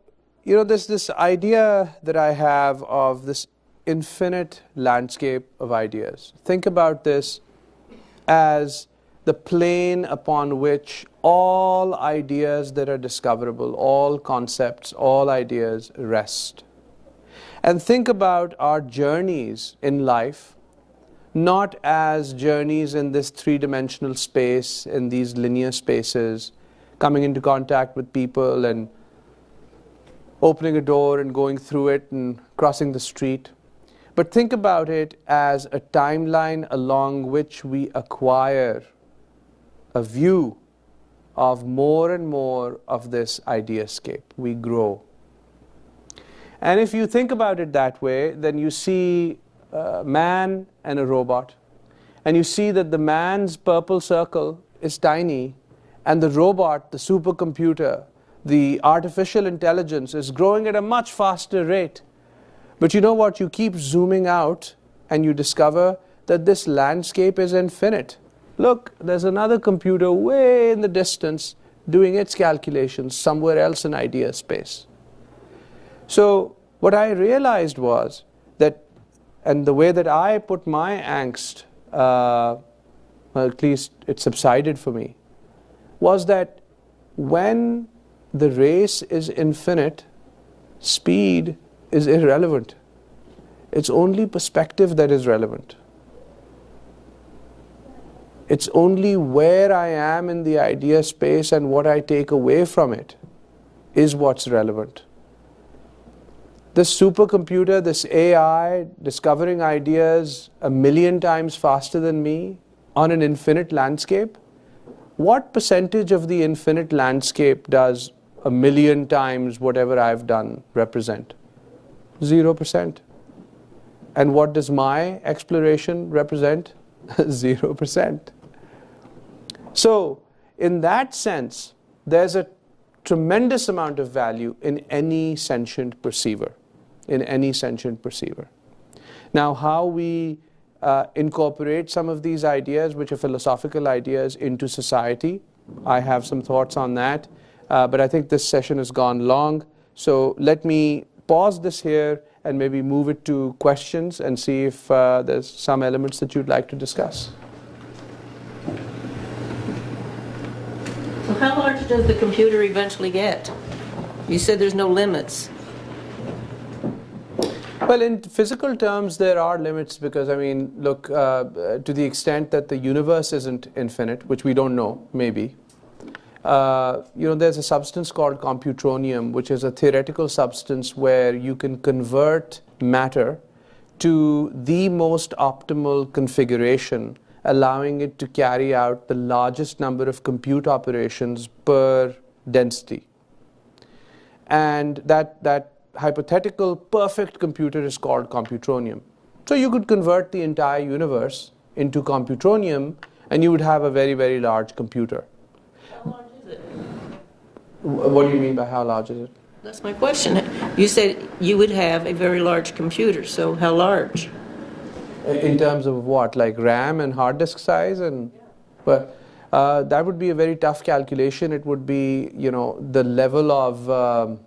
there's this idea that I have of this infinite landscape of ideas. Think about this as the plane upon which all ideas that are discoverable, all concepts, all ideas rest. And think about our journeys in life, not as journeys in this 3-dimensional space, in these linear spaces, coming into contact with people and opening a door and going through it and crossing the street. But think about it as a timeline along which we acquire a view of more and more of this ideascape. We grow. And if you think about it that way, then you see a man and a robot. And you see that the man's purple circle is tiny, and the robot, the supercomputer, the artificial intelligence is growing at a much faster rate. But you know what? You keep zooming out and you discover that this landscape is infinite. Look, there's another computer way in the distance doing its calculations somewhere else in idea space. So what I realized was that, and the way that I put my angst, well, at least it subsided for me, was that when the race is infinite, speed is irrelevant. It's only perspective that is relevant. It's only where I am in the idea space and what I take away from it is what's relevant. This supercomputer, this AI, discovering ideas 1,000,000 times faster than me on an infinite landscape, what percentage of the infinite landscape does 1,000,000 times whatever I've done represent? 0%. And what does my exploration represent? 0%. So in that sense, there's a tremendous amount of value in any sentient perceiver, Now, how we incorporate some of these ideas, which are philosophical ideas, into society, I have some thoughts on that, but I think this session has gone long, so let me pause this here and maybe move it to questions and see if there's some elements that you'd like to discuss. So how large does the computer eventually get? You said there's no limits. Well, in physical terms, there are limits because, I mean, look, to the extent that the universe isn't infinite, which we don't know, maybe, there's a substance called computronium, which is a theoretical substance where you can convert matter to the most optimal configuration, allowing it to carry out the largest number of compute operations per density. And that hypothetical perfect computer is called computronium. So you could convert the entire universe into computronium, and you would have a very, very large computer. How large is it? What do you mean by how large is it? That's my question. You said you would have a very large computer, so how large? In terms of what, like RAM and hard disk size? But that would be a very tough calculation. It would be, the level of,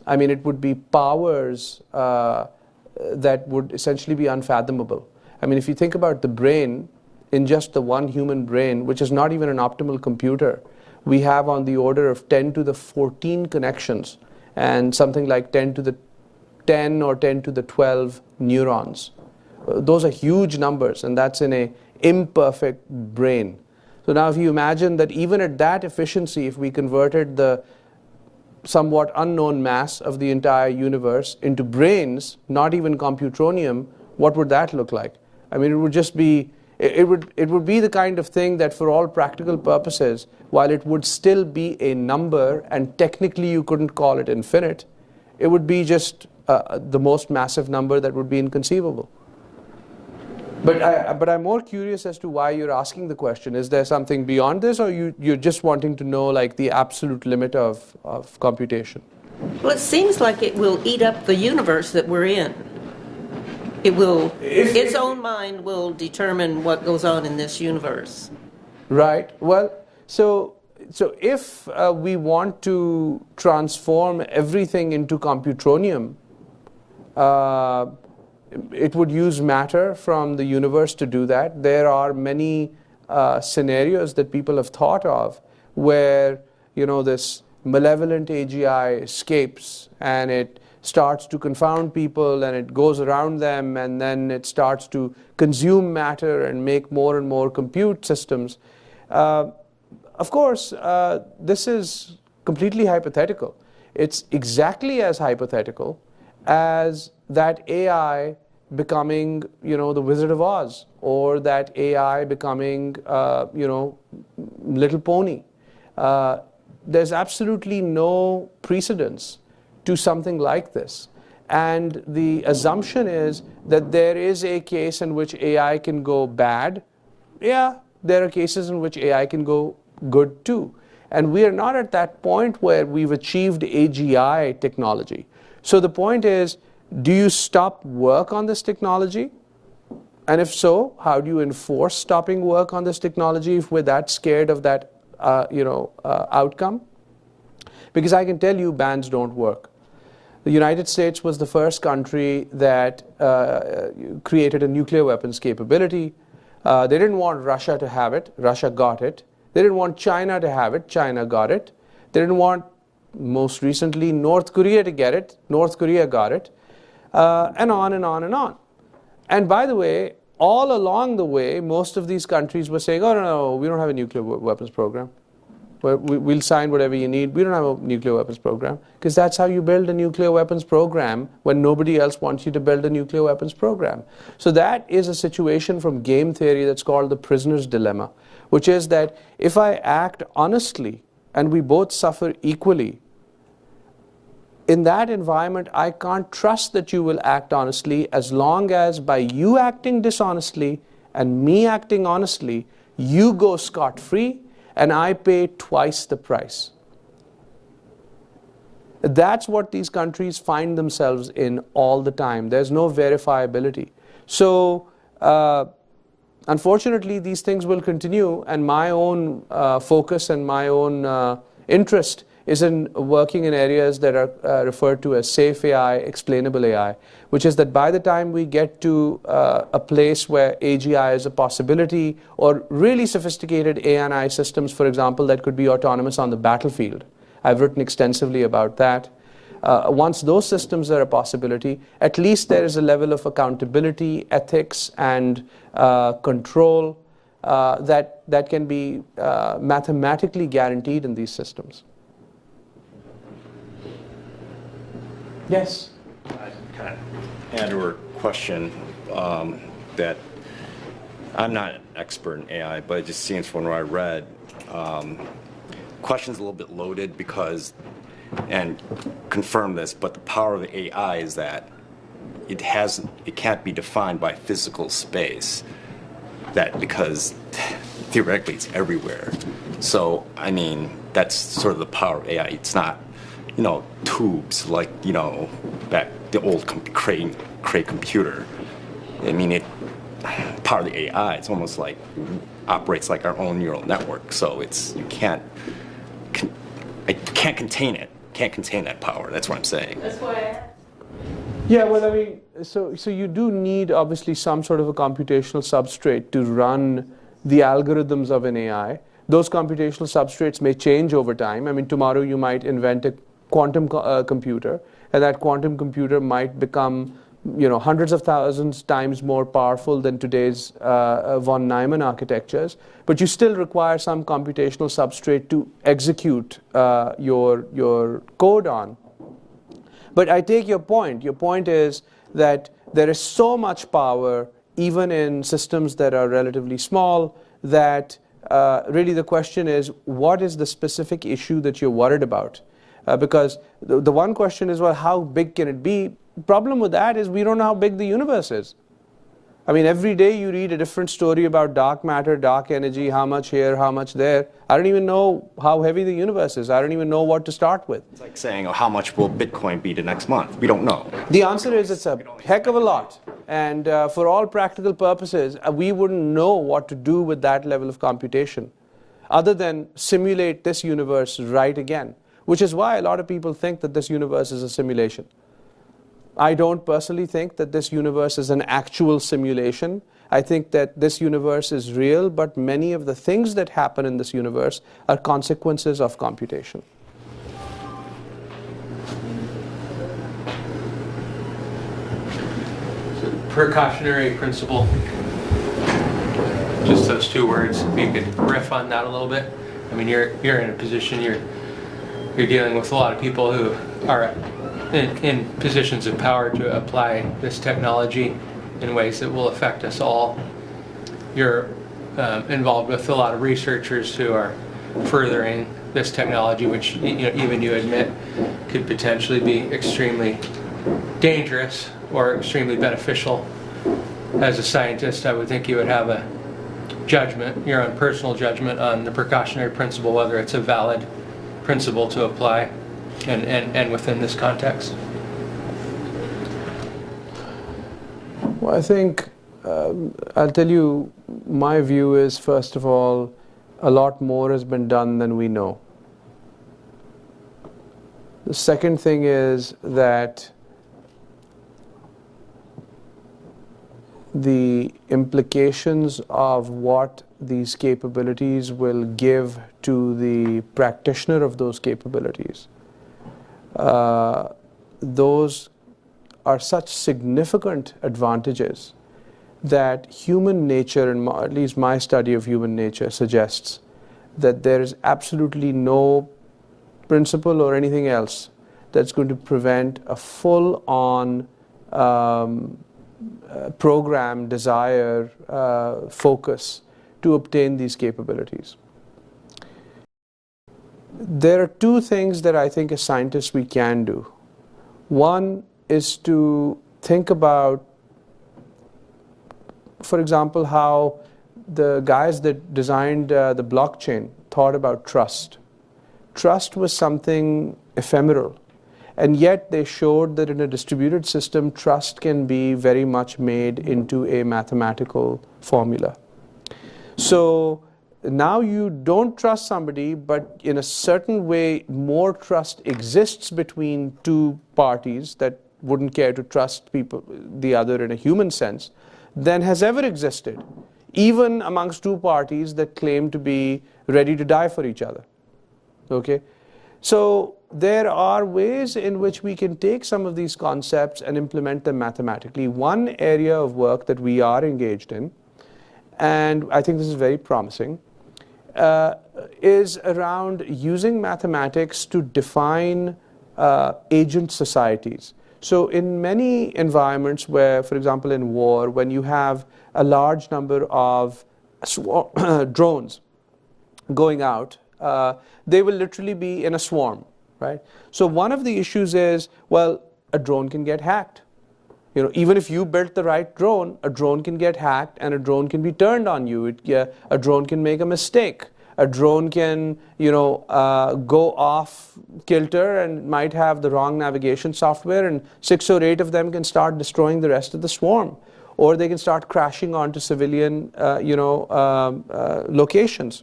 it would be powers that would essentially be unfathomable. I mean, if you think about the brain, in just the one human brain, which is not even an optimal computer, we have on the order of 10 to the 14 connections and something like 10 to the 10 or 10 to the 12 neurons. Those are huge numbers, and that's in an imperfect brain. So now if you imagine that even at that efficiency, if we converted the somewhat unknown mass of the entire universe into brains, not even computronium, what would that look like? I mean, it would just be, it would be the kind of thing that for all practical purposes, while it would still be a number, and technically you couldn't call it infinite, it would be just the most massive number that would be inconceivable. But I'm more curious as to why you're asking the question. Is there something beyond this, or you're just wanting to know like the absolute limit of computation? Well, it seems like it will eat up the universe that we're in. It will, its own mind will determine what goes on in this universe. Right. Well, so if we want to transform everything into computronium, it would use matter from the universe to do that. There are many scenarios that people have thought of where, this malevolent AGI escapes and it starts to confound people and it goes around them, and then it starts to consume matter and make more and more compute systems. Of course, this is completely hypothetical. It's exactly as hypothetical as that AI becoming, the Wizard of Oz, or that AI becoming, Little Pony. There's absolutely no precedence to something like this. And the assumption is that there is a case in which AI can go bad. Yeah, there are cases in which AI can go good too. And we are not at that point where we've achieved AGI technology. So the point is, do you stop work on this technology? And if so, how do you enforce stopping work on this technology if we're that scared of that outcome? Because I can tell you bans don't work. The United States was the first country that created a nuclear weapons capability. They didn't want Russia to have it. Russia got it. They didn't want China to have it. China got it. They didn't want, most recently, North Korea to get it. North Korea got it. And on and on and on. And by the way, all along the way, most of these countries were saying, oh, no, we don't have a nuclear weapons program. We'll sign whatever you need. We don't have a nuclear weapons program. Because that's how you build a nuclear weapons program when nobody else wants you to build a nuclear weapons program. So that is a situation from game theory that's called the prisoner's dilemma, which is that if I act honestly and we both suffer equally, in that environment, I can't trust that you will act honestly as long as by you acting dishonestly and me acting honestly, you go scot-free, and I pay twice the price. That's what these countries find themselves in all the time. There's no verifiability. So unfortunately, these things will continue, and my own focus and my own interest is in working in areas that are referred to as safe AI, explainable AI, which is that by the time we get to a place where AGI is a possibility, or really sophisticated ANI systems, for example, that could be autonomous on the battlefield. I've written extensively about that. Once those systems are a possibility, at least there is a level of accountability, ethics, and control that can be mathematically guaranteed in these systems. Yes? I kind of add to her question that I'm not an expert in AI, but it just seems from what I read, question's a little bit loaded because, and confirm this, but the power of the AI is that it can't be defined by physical space. That because theoretically it's everywhere. So I mean that's sort of the power of AI. It's not, tubes like back the old Cray computer. I mean power of the AI. It's almost like operates like our own neural network. So you can't contain it. Can't contain that power. That's what I'm saying. That's why I asked. Yeah, well, I mean, so you do need obviously some sort of a computational substrate to run the algorithms of an AI. Those computational substrates may change over time. I mean, tomorrow you might invent a quantum computer, and that quantum computer might become, hundreds of thousands times more powerful than today's von Neumann architectures. But you still require some computational substrate to execute your code on. But I take your point. Your point is that there is so much power, even in systems that are relatively small, that really the question is, what is the specific issue that you're worried about? Because the one question is, well, how big can it be? The problem with that is we don't know how big the universe is. I mean, every day you read a different story about dark matter, dark energy, how much here, how much there. I don't even know how heavy the universe is. I don't even know what to start with. It's like saying, how much will Bitcoin be the next month? We don't know. The answer is it's a heck of a lot. And for all practical purposes, we wouldn't know what to do with that level of computation other than simulate this universe right again, which is why a lot of people think that this universe is a simulation. I don't personally think that this universe is an actual simulation. I think that this universe is real, but many of the things that happen in this universe are consequences of computation. So, precautionary principle. Just those two words. If you could riff on that a little bit. I mean, you're in a position, you're dealing with a lot of people who are in positions of power to apply this technology in ways that will affect us all. You're involved with a lot of researchers who are furthering this technology, which even you admit could potentially be extremely dangerous or extremely beneficial. As a scientist, I would think you would have a judgment, your own personal judgment on the precautionary principle, whether it's a valid principle to apply and within this context. Well, I think I'll tell you, my view is, first of all, a lot more has been done than we know. The second thing is that the implications of what these capabilities will give to the practitioner of those capabilities, those are such significant advantages that human nature, and at least my study of human nature, suggests that there is absolutely no principle or anything else that's going to prevent a full-on program, desire, focus to obtain these capabilities. There are two things that I think as scientists we can do. One is to think about, for example, how the guys that designed the blockchain thought about trust. Trust was something ephemeral. And yet they showed that in a distributed system, trust can be very much made into a mathematical formula. So now you don't trust somebody, but in a certain way, more trust exists between two parties that wouldn't care to trust the other in a human sense, than has ever existed, even amongst two parties that claim to be ready to die for each other. Okay? So there are ways in which we can take some of these concepts and implement them mathematically. One area of work that we are engaged in, and I think this is very promising, is around using mathematics to define agent societies. So in many environments where, for example, in war, when you have a large number of drones going out, they will literally be in a swarm, right? So one of the issues is, well, a drone can get hacked. You know, even if you built the right drone, a drone can get hacked and a drone can be turned on you. A drone can make a mistake. A drone can, go off kilter and might have the wrong navigation software, and 6 or 8 of them can start destroying the rest of the swarm. Or they can start crashing onto civilian, locations.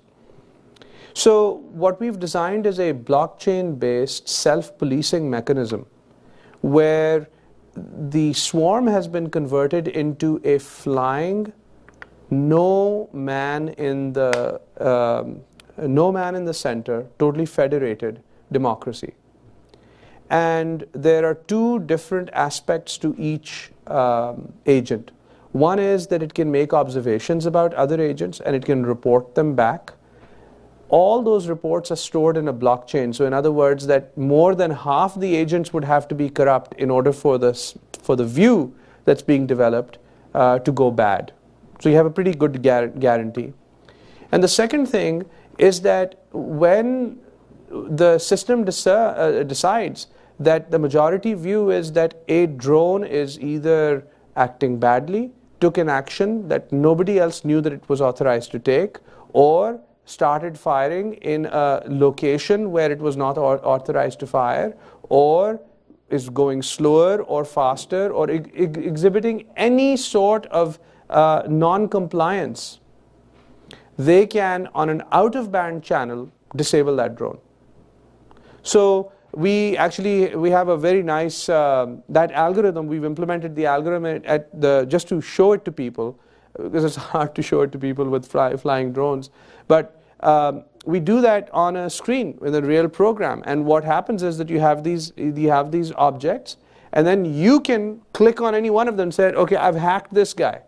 So what we've designed is a blockchain-based self-policing mechanism where the swarm has been converted into a flying, no man in the center, totally federated democracy. And there are 2 different aspects to each agent. One is that it can make observations about other agents and it can report them back. All those reports are stored in a blockchain. So in other words, that more than half the agents would have to be corrupt in order for the view that's being developed to go bad. So you have a pretty good guarantee. And the second thing is that when the system decides that the majority view is that a drone is either acting badly, took an action that nobody else knew that it was authorized to take, or started firing in a location where it was not authorized to fire, or is going slower or faster, or exhibiting any sort of non-compliance, they can, on an out-of-band channel, disable that drone. So we have a very nice, that algorithm, we've implemented the algorithm just to show it to people, because it's hard to show it to people with flying drones. But we do that on a screen with a real program. And what happens is that you have these objects, and then you can click on any one of them and say, okay, I've hacked this guy.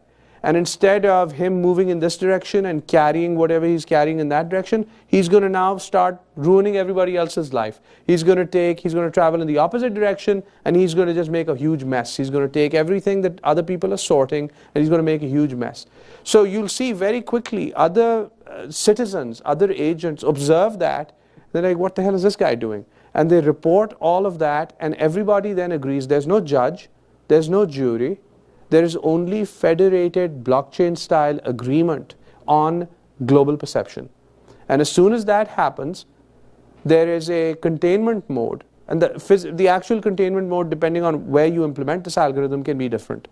And instead of him moving in this direction and carrying whatever he's carrying in that direction, he's going to now start ruining everybody else's life. He's going to travel in the opposite direction, and he's going to just make a huge mess. He's going to take everything that other people are sorting, and he's going to make a huge mess. So you'll see very quickly other citizens, other agents observe that. They're like, what the hell is this guy doing? And they report all of that, and everybody then agrees. There's no judge, there's no jury. There is only federated blockchain-style agreement on global perception. And as soon as that happens, there is a containment mode. And the actual containment mode, depending on where you implement this algorithm, can be different.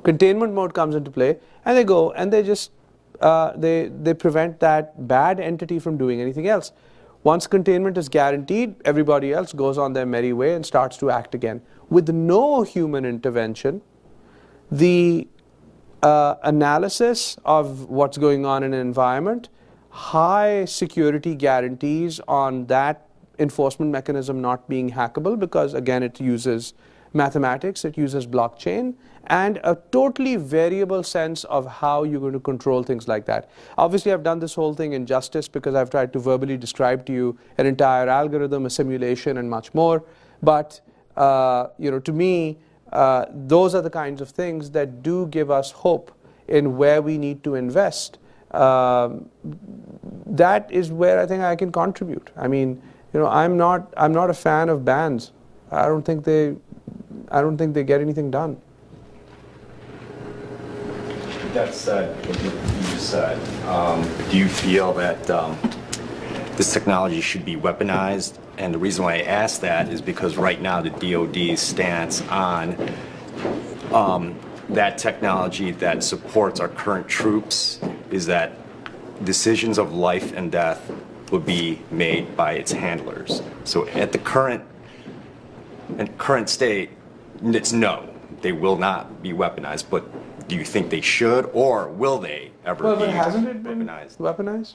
Containment mode comes into play, and they go and they just they prevent that bad entity from doing anything else. Once containment is guaranteed, everybody else goes on their merry way and starts to act again. With no human intervention, the analysis of what's going on in an environment, high security guarantees on that enforcement mechanism not being hackable, because again it uses mathematics, it uses blockchain, and a totally variable sense of how you're going to control things like that. Obviously I've done this whole thing in justice because I've tried to verbally describe to you an entire algorithm, a simulation, and much more. But to me, those are the kinds of things that do give us hope in where we need to invest. That is where I think I can contribute. I mean, I'm not a fan of bans. I don't think they get anything done. That said, what you said, do you feel that this technology should be weaponized. And the reason why I ask that is because right now the DoD's stance on that technology that supports our current troops is that decisions of life and death will be made by its handlers. So at the current state, it's no, they will not be weaponized. But do you think they should, or will they ever be hasn't it been weaponized? weaponized?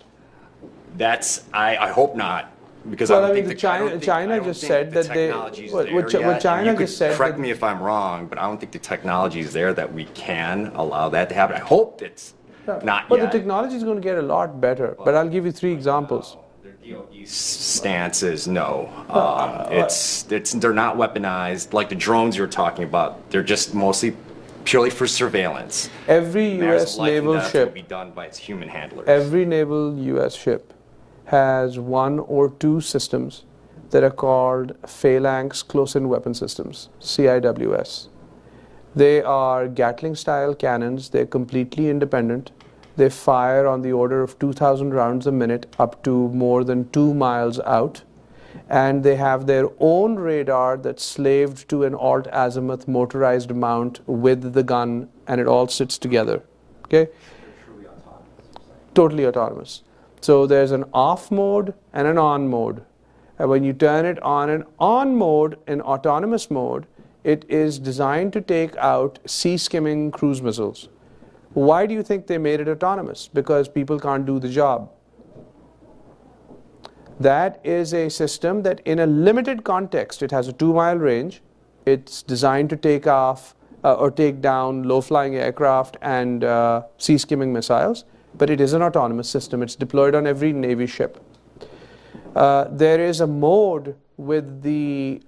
I hope not, because Well, I don't I mean, think China just said that they. What China just said. Correct me if I'm wrong, but I don't think the technology is there that we can allow that to happen. I hope it's not But yet. the technology is going to get a lot better. But I'll give you 3 examples. Their DoD stance is no. They're not weaponized like the drones you're talking about. They're just mostly purely for surveillance. Every Matters U.S. of life and naval death ship. will be done by its human handlers. Every naval U.S. ship has 1 or 2 systems that are called phalanx close-in weapon systems, CIWS. They are Gatling-style cannons. They're completely independent. They fire on the order of 2,000 rounds a minute up to more than 2 miles out. And they have their own radar that's slaved to an alt-azimuth motorized mount with the gun, and it all sits together. Okay? Totally autonomous. So there's an off mode and an on mode. And when you turn it on an on mode, in autonomous mode, it is designed to take out sea-skimming cruise missiles. Why do you think they made it autonomous? Because people can't do the job. That is a system that in a limited context, it has a 2-mile range. It's designed to take off or take down low-flying aircraft and sea-skimming missiles, but it is an autonomous system. It's deployed on every Navy ship. There is a mode with the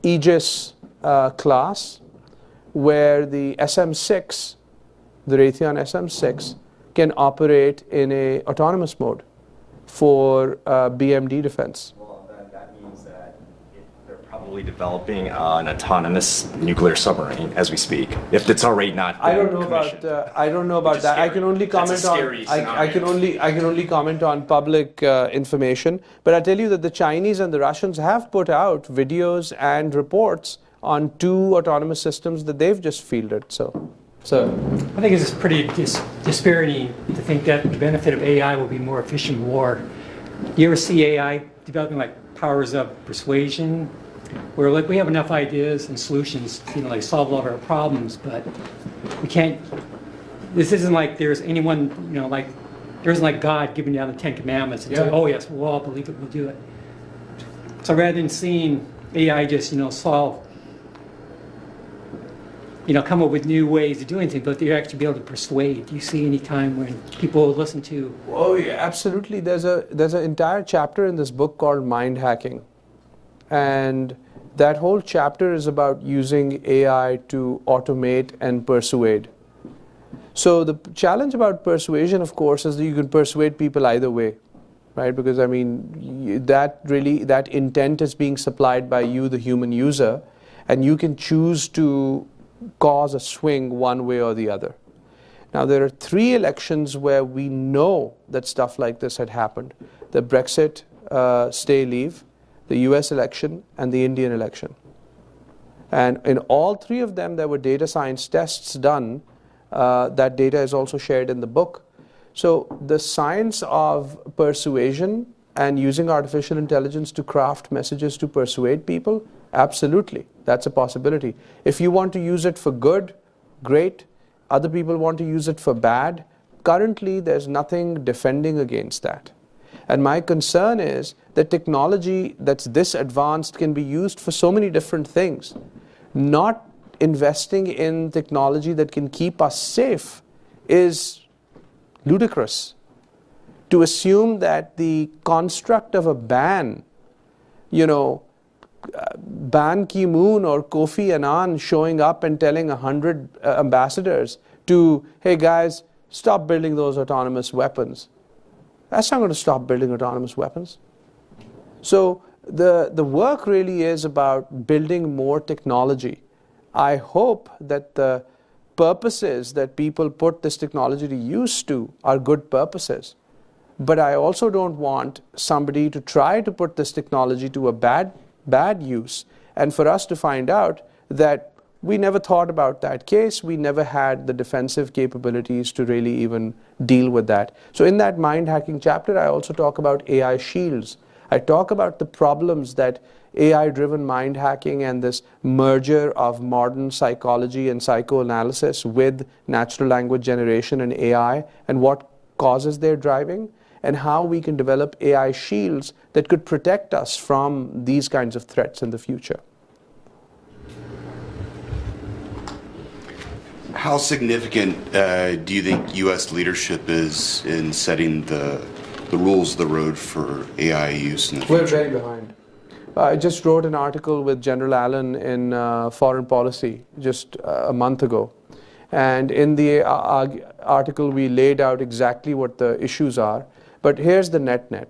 Aegis class where the SM-6, the Raytheon SM-6, can operate in a autonomous mode for BMD defense. Well, then that means that they're probably developing an autonomous nuclear submarine as we speak. If it's already not. I don't know about that. I can only comment on. I can only comment on public information. But I tell you that the Chinese and the Russians have put out videos and reports on 2 autonomous systems that they've just fielded. So I think it's pretty dispiriting to think that the benefit of AI will be more efficient war. You ever see AI developing like powers of persuasion, where like we have enough ideas and solutions to like solve all of our problems, but we can't. This isn't like there's anyone like there isn't like God giving down the 10 Commandments and say, oh yes, we'll all believe it, we'll do it. So rather than seeing AI just solve. Come up with new ways of doing things, but they're actually be able to persuade. Do you see any time when people will listen to? Oh yeah, absolutely. There's an entire chapter in this book called Mind Hacking, and that whole chapter is about using AI to automate and persuade. So the challenge about persuasion, of course, is that you can persuade people either way, right? Because I mean, that intent is being supplied by you, the human user, and you can choose to cause a swing one way or the other. Now there are 3 elections where we know that stuff like this had happened: the Brexit stay-leave, the US election, and the Indian election. And in all 3 of them there were data science tests done. That data is also shared in the book. So the science of persuasion and using artificial intelligence to craft messages to persuade people, absolutely, that's a possibility. If you want to use it for good, great. Other people want to use it for bad. Currently, there's nothing defending against that. And my concern is that technology that's this advanced can be used for so many different things. Not investing in technology that can keep us safe is ludicrous. To assume that the construct of a ban, Ban Ki-moon or Kofi Annan showing up and telling 100 ambassadors to, hey guys, stop building those autonomous weapons. That's not going to stop building autonomous weapons. So the work really is about building more technology. I hope that the purposes that people put this technology to use to are good purposes. but I also don't want somebody to try to put this technology to a bad use, and for us to find out that we never thought about that case, we never had the defensive capabilities to really even deal with that. So in that mind hacking chapter, I also talk about AI shields. I talk about the problems that AI-driven mind hacking and this merger of modern psychology and psychoanalysis with natural language generation and AI, and what causes they're driving, and how we can develop AI shields that could protect us from these kinds of threats in the future. How significant do you think U.S. leadership is in setting the rules of the road for AI use in the future? We're very behind. I just wrote an article with General Allen in Foreign Policy just a month ago. And in the article, we laid out exactly what the issues are. But here's the net-net.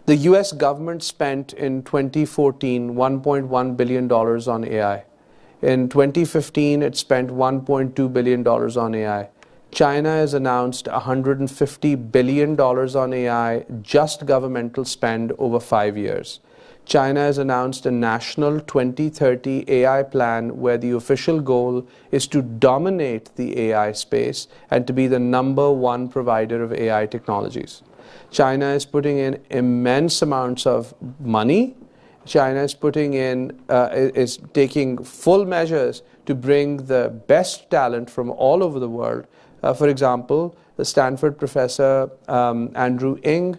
The US government spent in 2014 $1.1 billion on AI. In 2015, it spent $1.2 billion on AI. China has announced $150 billion on AI, just governmental spend over 5 years. China has announced a national 2030 AI plan where the official goal is to dominate the AI space and to be the #1 provider of AI technologies. China is putting in immense amounts of money. China is is taking full measures to bring the best talent from all over the world. For example, the Stanford professor Andrew Ng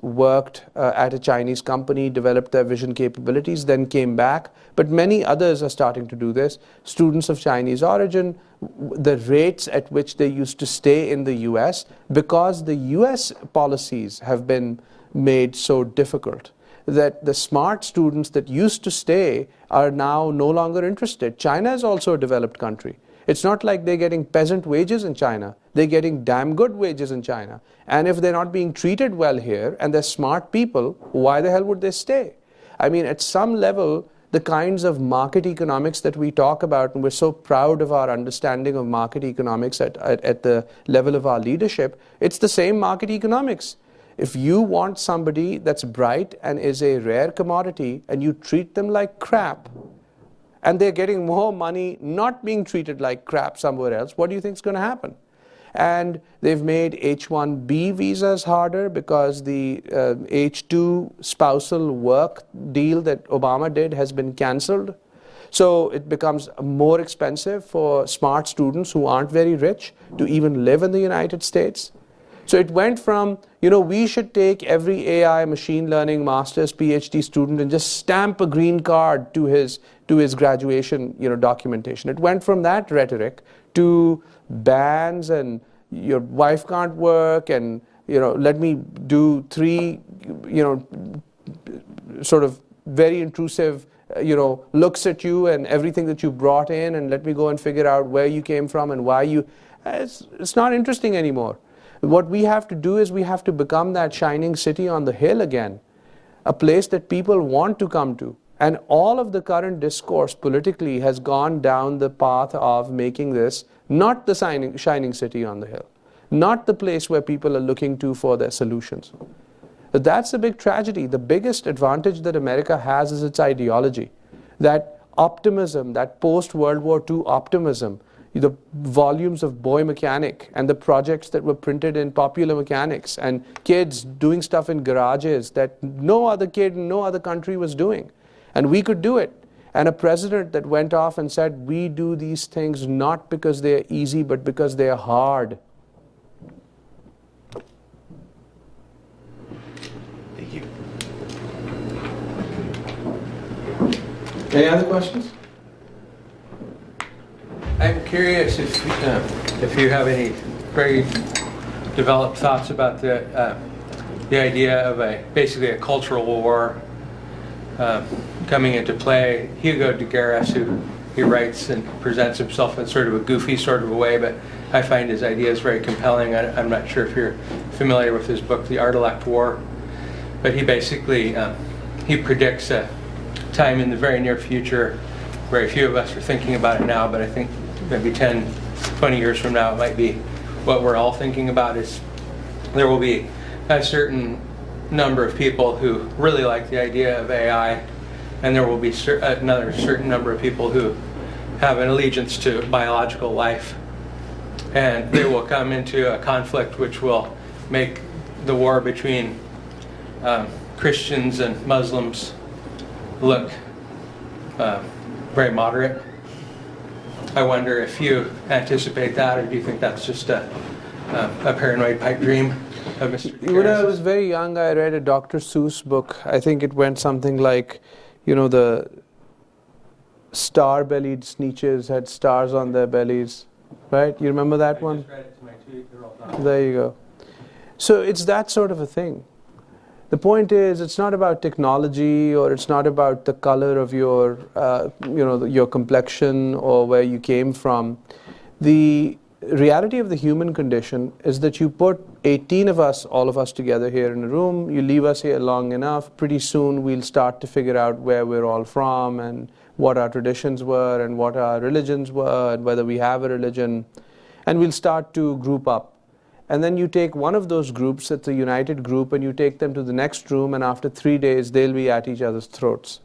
worked at a Chinese company, developed their vision capabilities, then came back. But many others are starting to do this. Students of Chinese origin, the rates at which they used to stay in the US, because the US policies have been made so difficult, that the smart students that used to stay are now no longer interested. China is also a developed country. It's not like they're getting peasant wages in China. They're getting damn good wages in China. And if they're not being treated well here and they're smart people, why the hell would they stay? I mean, at some level, the kinds of market economics that we talk about, and we're so proud of our understanding of market economics at the level of our leadership, it's the same market economics. If you want somebody that's bright and is a rare commodity and you treat them like crap, and they're getting more money not being treated like crap somewhere else, what do you think is going to happen? And they've made H-1B visas harder because the H-2 spousal work deal that Obama did has been canceled. So it becomes more expensive for smart students who aren't very rich to even live in the United States. So it went from, we should take every AI machine learning master's PhD student and just stamp a green card to his graduation documentation. It went from that rhetoric to bans and your wife can't work and let me do 3 sort of very intrusive looks at you and everything that you brought in, and let me go and figure out where you came from and why you. It's not interesting anymore. What we have to do is we have to become that shining city on the hill again, a place that people want to come to. And all of the current discourse politically has gone down the path of making this not the shining city on the hill, not the place where people are looking to for their solutions. But that's a big tragedy. The biggest advantage that America has is its ideology. That optimism, that post-World War II optimism, the volumes of Boy Mechanic and the projects that were printed in Popular Mechanics and kids doing stuff in garages that no other kid in no other country was doing. And we could do it. And a president that went off and said, we do these things not because they're easy, but because they're hard. Thank you. Any other questions? I'm curious if you have any very developed thoughts about the idea of basically a cultural war coming into play. Hugo de Garis, who he writes and presents himself in sort of a goofy sort of a way, but I find his ideas very compelling. I'm not sure if you're familiar with his book, The Art-elect War, but he basically he predicts a time in the very near future. Very few of us are thinking about it now, but I think maybe 10, 20 years from now it might be what we're all thinking about, is there will be a certain number of people who really like the idea of AI, and there will be another certain number of people who have an allegiance to biological life. And they will come into a conflict which will make the war between Christians and Muslims look very moderate. I wonder if you anticipate that, or do you think that's just a paranoid pipe dream of Mr. When I Karras'? was very young, I read a Dr. Seuss book. I think it went something like, the star-bellied Sneetches had stars on their bellies, right? You remember that one? I just read it to my 2-year-old daughter. There you go. So it's that sort of a thing. The point is, it's not about technology, or it's not about the color of your, your complexion or where you came from. The reality of the human condition is that you put 18 of us, all of us together here in a room, you leave us here long enough, pretty soon we'll start to figure out where we're all from and what our traditions were and what our religions were and whether we have a religion. And we'll start to group up. And then you take one of those groups, it's a united group, and you take them to the next room, and after 3 days they'll be at each other's throats.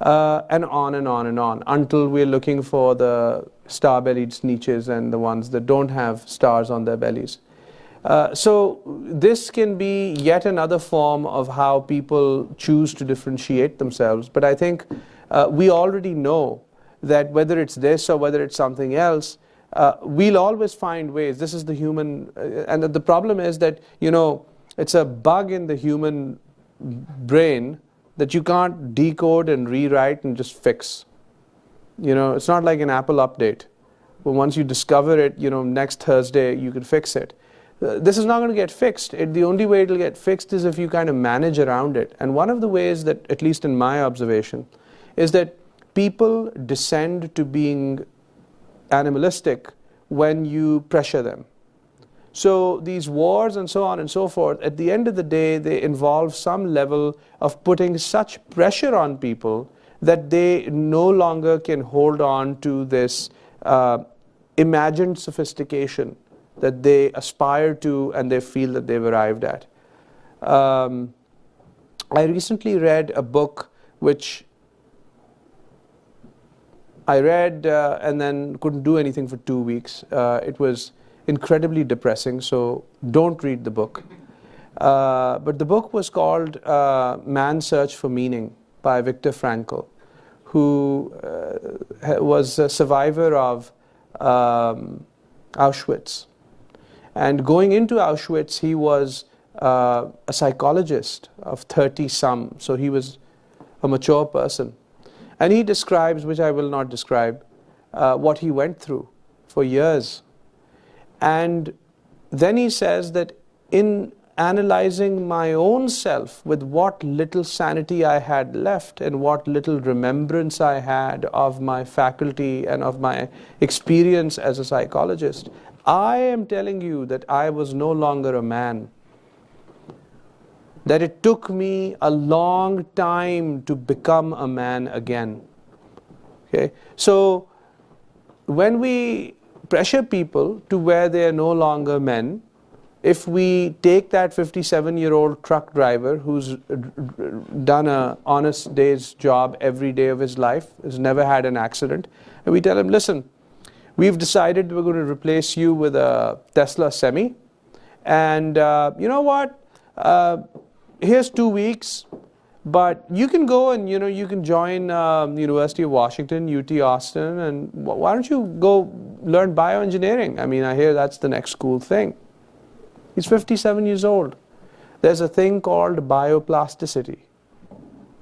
And on and on and on, until we're looking for the star-bellied Sneetches and the ones that don't have stars on their bellies. So this can be yet another form of how people choose to differentiate themselves. But I think we already know that whether it's this or whether it's something else, we'll always find ways. This is the human, and the problem is that, it's a bug in the human brain that you can't decode and rewrite and just fix. It's not like an Apple update. But once you discover it, next Thursday you can fix it. This is not going to get fixed. The only way it'll get fixed is if you kind of manage around it. And one of the ways that, at least in my observation, is that people descend to being animalistic when you pressure them. So these wars and so on and so forth, at the end of the day, they involve some level of putting such pressure on people that they no longer can hold on to this imagined sophistication that they aspire to and they feel that they've arrived at. I recently read a book which I read and then couldn't do anything for 2 weeks. It was incredibly depressing, so don't read the book. But the book was called Man's Search for Meaning by Viktor Frankl, who was a survivor of Auschwitz. And going into Auschwitz, he was a psychologist of 30-some, so he was a mature person. And he describes, which I will not describe, what he went through for years. And then he says that in analyzing my own self with what little sanity I had left and what little remembrance I had of my faculty and of my experience as a psychologist, I am telling you that I was no longer a man. That it took me a long time to become a man again. Okay? So when we pressure people to where they are no longer men, if we take that 57-year-old truck driver who's done an honest day's job every day of his life, has never had an accident, and we tell him, listen, we've decided we're going to replace you with a Tesla Semi, and you know what? Here's 2 weeks, but you can go and you can join the University of Washington, UT Austin, and why don't you go learn bioengineering? I mean, I hear that's the next cool thing. He's 57 years old. There's a thing called bioplasticity.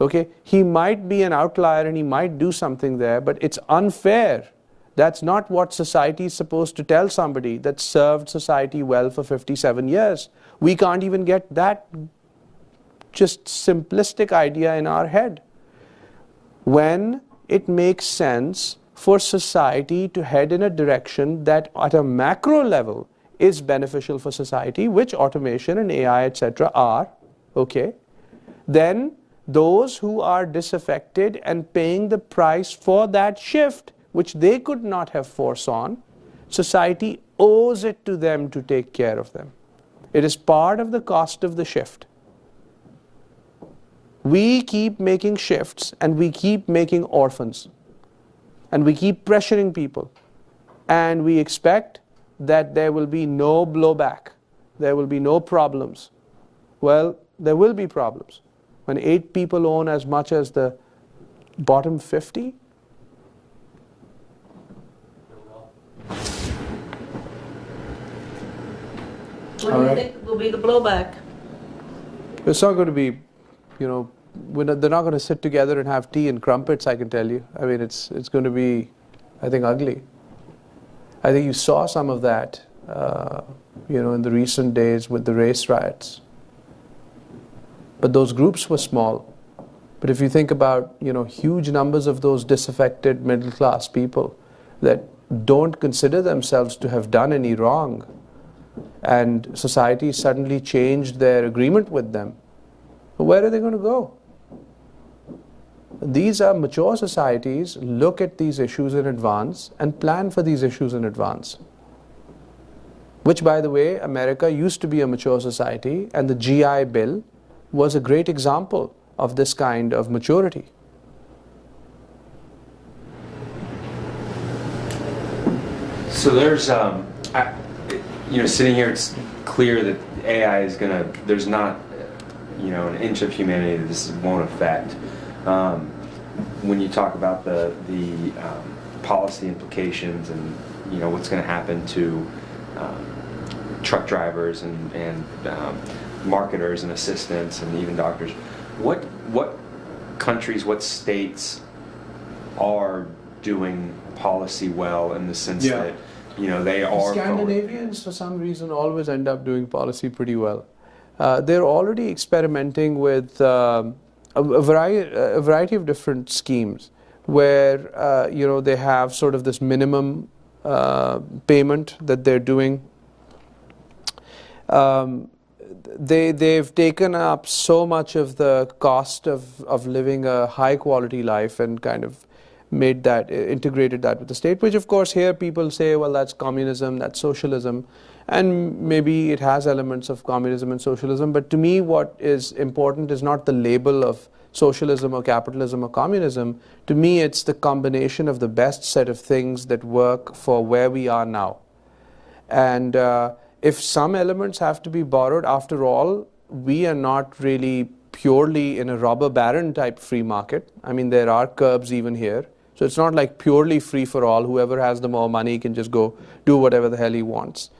Okay, he might be an outlier and he might do something there, but it's unfair. That's not what society is supposed to tell somebody that served society well for 57 years. We can't even get that just simplistic idea in our head. When it makes sense for society to head in a direction that at a macro level is beneficial for society, which automation and AI, etc. are, okay, then those who are disaffected and paying the price for that shift, which they could not have foreseen, society owes it to them to take care of them. It is part of the cost of the shift. We keep making shifts and we keep making orphans. And we keep pressuring people. And we expect that there will be no blowback. There will be no problems. Well, there will be problems. When 8 people own as much as the bottom 50, What do you think will be the blowback? it's not going to be, they're not going to sit together and have tea and crumpets, I can tell you. I mean, it's going to be, I think, ugly. I think you saw some of that, in the recent days with the race riots. But those groups were small. But if you think about, huge numbers of those disaffected middle-class people that don't consider themselves to have done any wrong, and society suddenly changed their agreement with them, where are they going to go? These are mature societies, look at these issues in advance and plan for these issues in advance. Which, by the way, America used to be a mature society, and the GI Bill was a great example of this kind of maturity. So there's, sitting here, it's clear that AI is there's not, an inch of humanity that this won't affect. When you talk about the policy implications and, what's going to happen to truck drivers and marketers and assistants and even doctors, what countries, what states are doing policy well in the sense that they are Scandinavians, for some reason, always end up doing policy pretty well. They're already experimenting with a variety of different schemes where they have sort of this minimum payment that they're doing. They've taken up so much of the cost of living a high quality life and kind of made that, integrated that with the state, which of course here people say, well, that's communism, that's socialism, and maybe it has elements of communism and socialism, but to me what is important is not the label of socialism or capitalism or communism. To me it's the combination of the best set of things that work for where we are now. And if some elements have to be borrowed, after all, we are not really purely in a robber baron type free market. I mean, there are curbs even here. So it's not like purely free for all. Whoever has the more money can just go do whatever the hell he wants.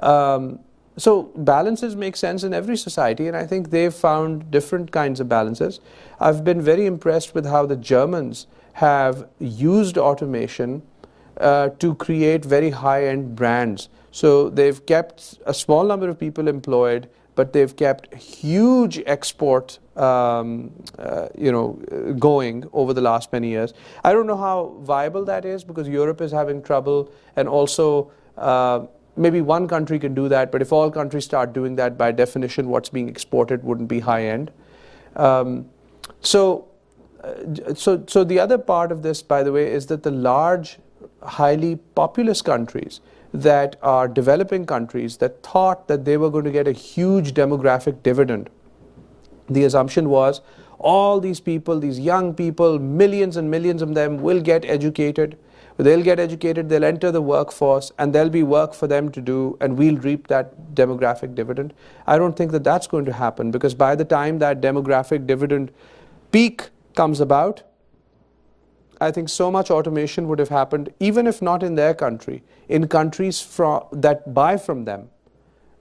So balances make sense in every society, and I think they've found different kinds of balances. I've been very impressed with how the Germans have used automation to create very high-end brands. So they've kept a small number of people employed, but they've kept huge export going over the last many years. I don't know how viable that is because Europe is having trouble, and also maybe one country can do that, but if all countries start doing that, by definition what's being exported wouldn't be high-end. So the other part of this, by the way, is that the large, highly populous countries that are developing countries that thought that they were going to get a huge demographic dividend. The assumption was all these people, these young people, millions and millions of them will get educated. They'll get educated, they'll enter the workforce, and there'll be work for them to do, and we'll reap that demographic dividend. I don't think that that's going to happen, because by the time that demographic dividend peak comes about, I think so much automation would have happened, even if not in their country, in countries that buy from them,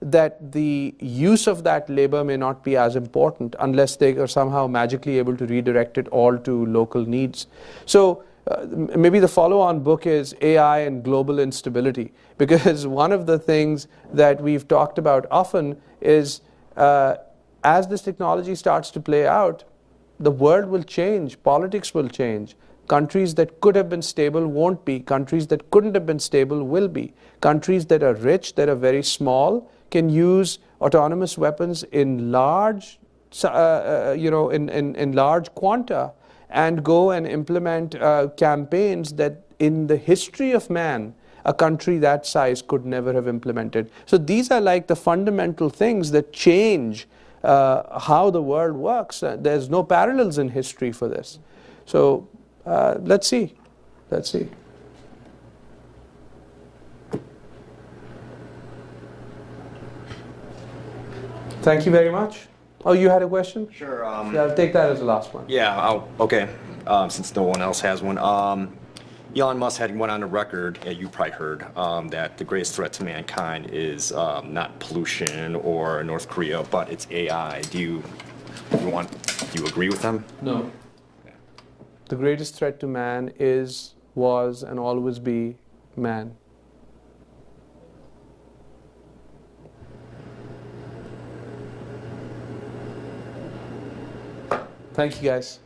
that the use of that labor may not be as important unless they are somehow magically able to redirect it all to local needs. So maybe the follow-on book is AI and global instability, because one of the things that we've talked about often is as this technology starts to play out, the world will change, politics will change. Countries that could have been stable won't be. Countries that couldn't have been stable will be. Countries that are rich, that are very small, can use autonomous weapons in large, in large quanta, and go and implement campaigns that in the history of man a country that size could never have implemented. So these are like the fundamental things that change how the world works. There's no parallels in history for this. So let's see. Let's see. Thank you very much. Oh, you had a question? Sure. Yeah, I'll take that as the last one. Yeah, okay. Since no one else has one. Elon Musk had went on the record, you probably heard, that the greatest threat to mankind is not pollution or North Korea, but it's AI. Do you agree with them? No. The greatest threat to man is, was, and always be man. Thank you, guys.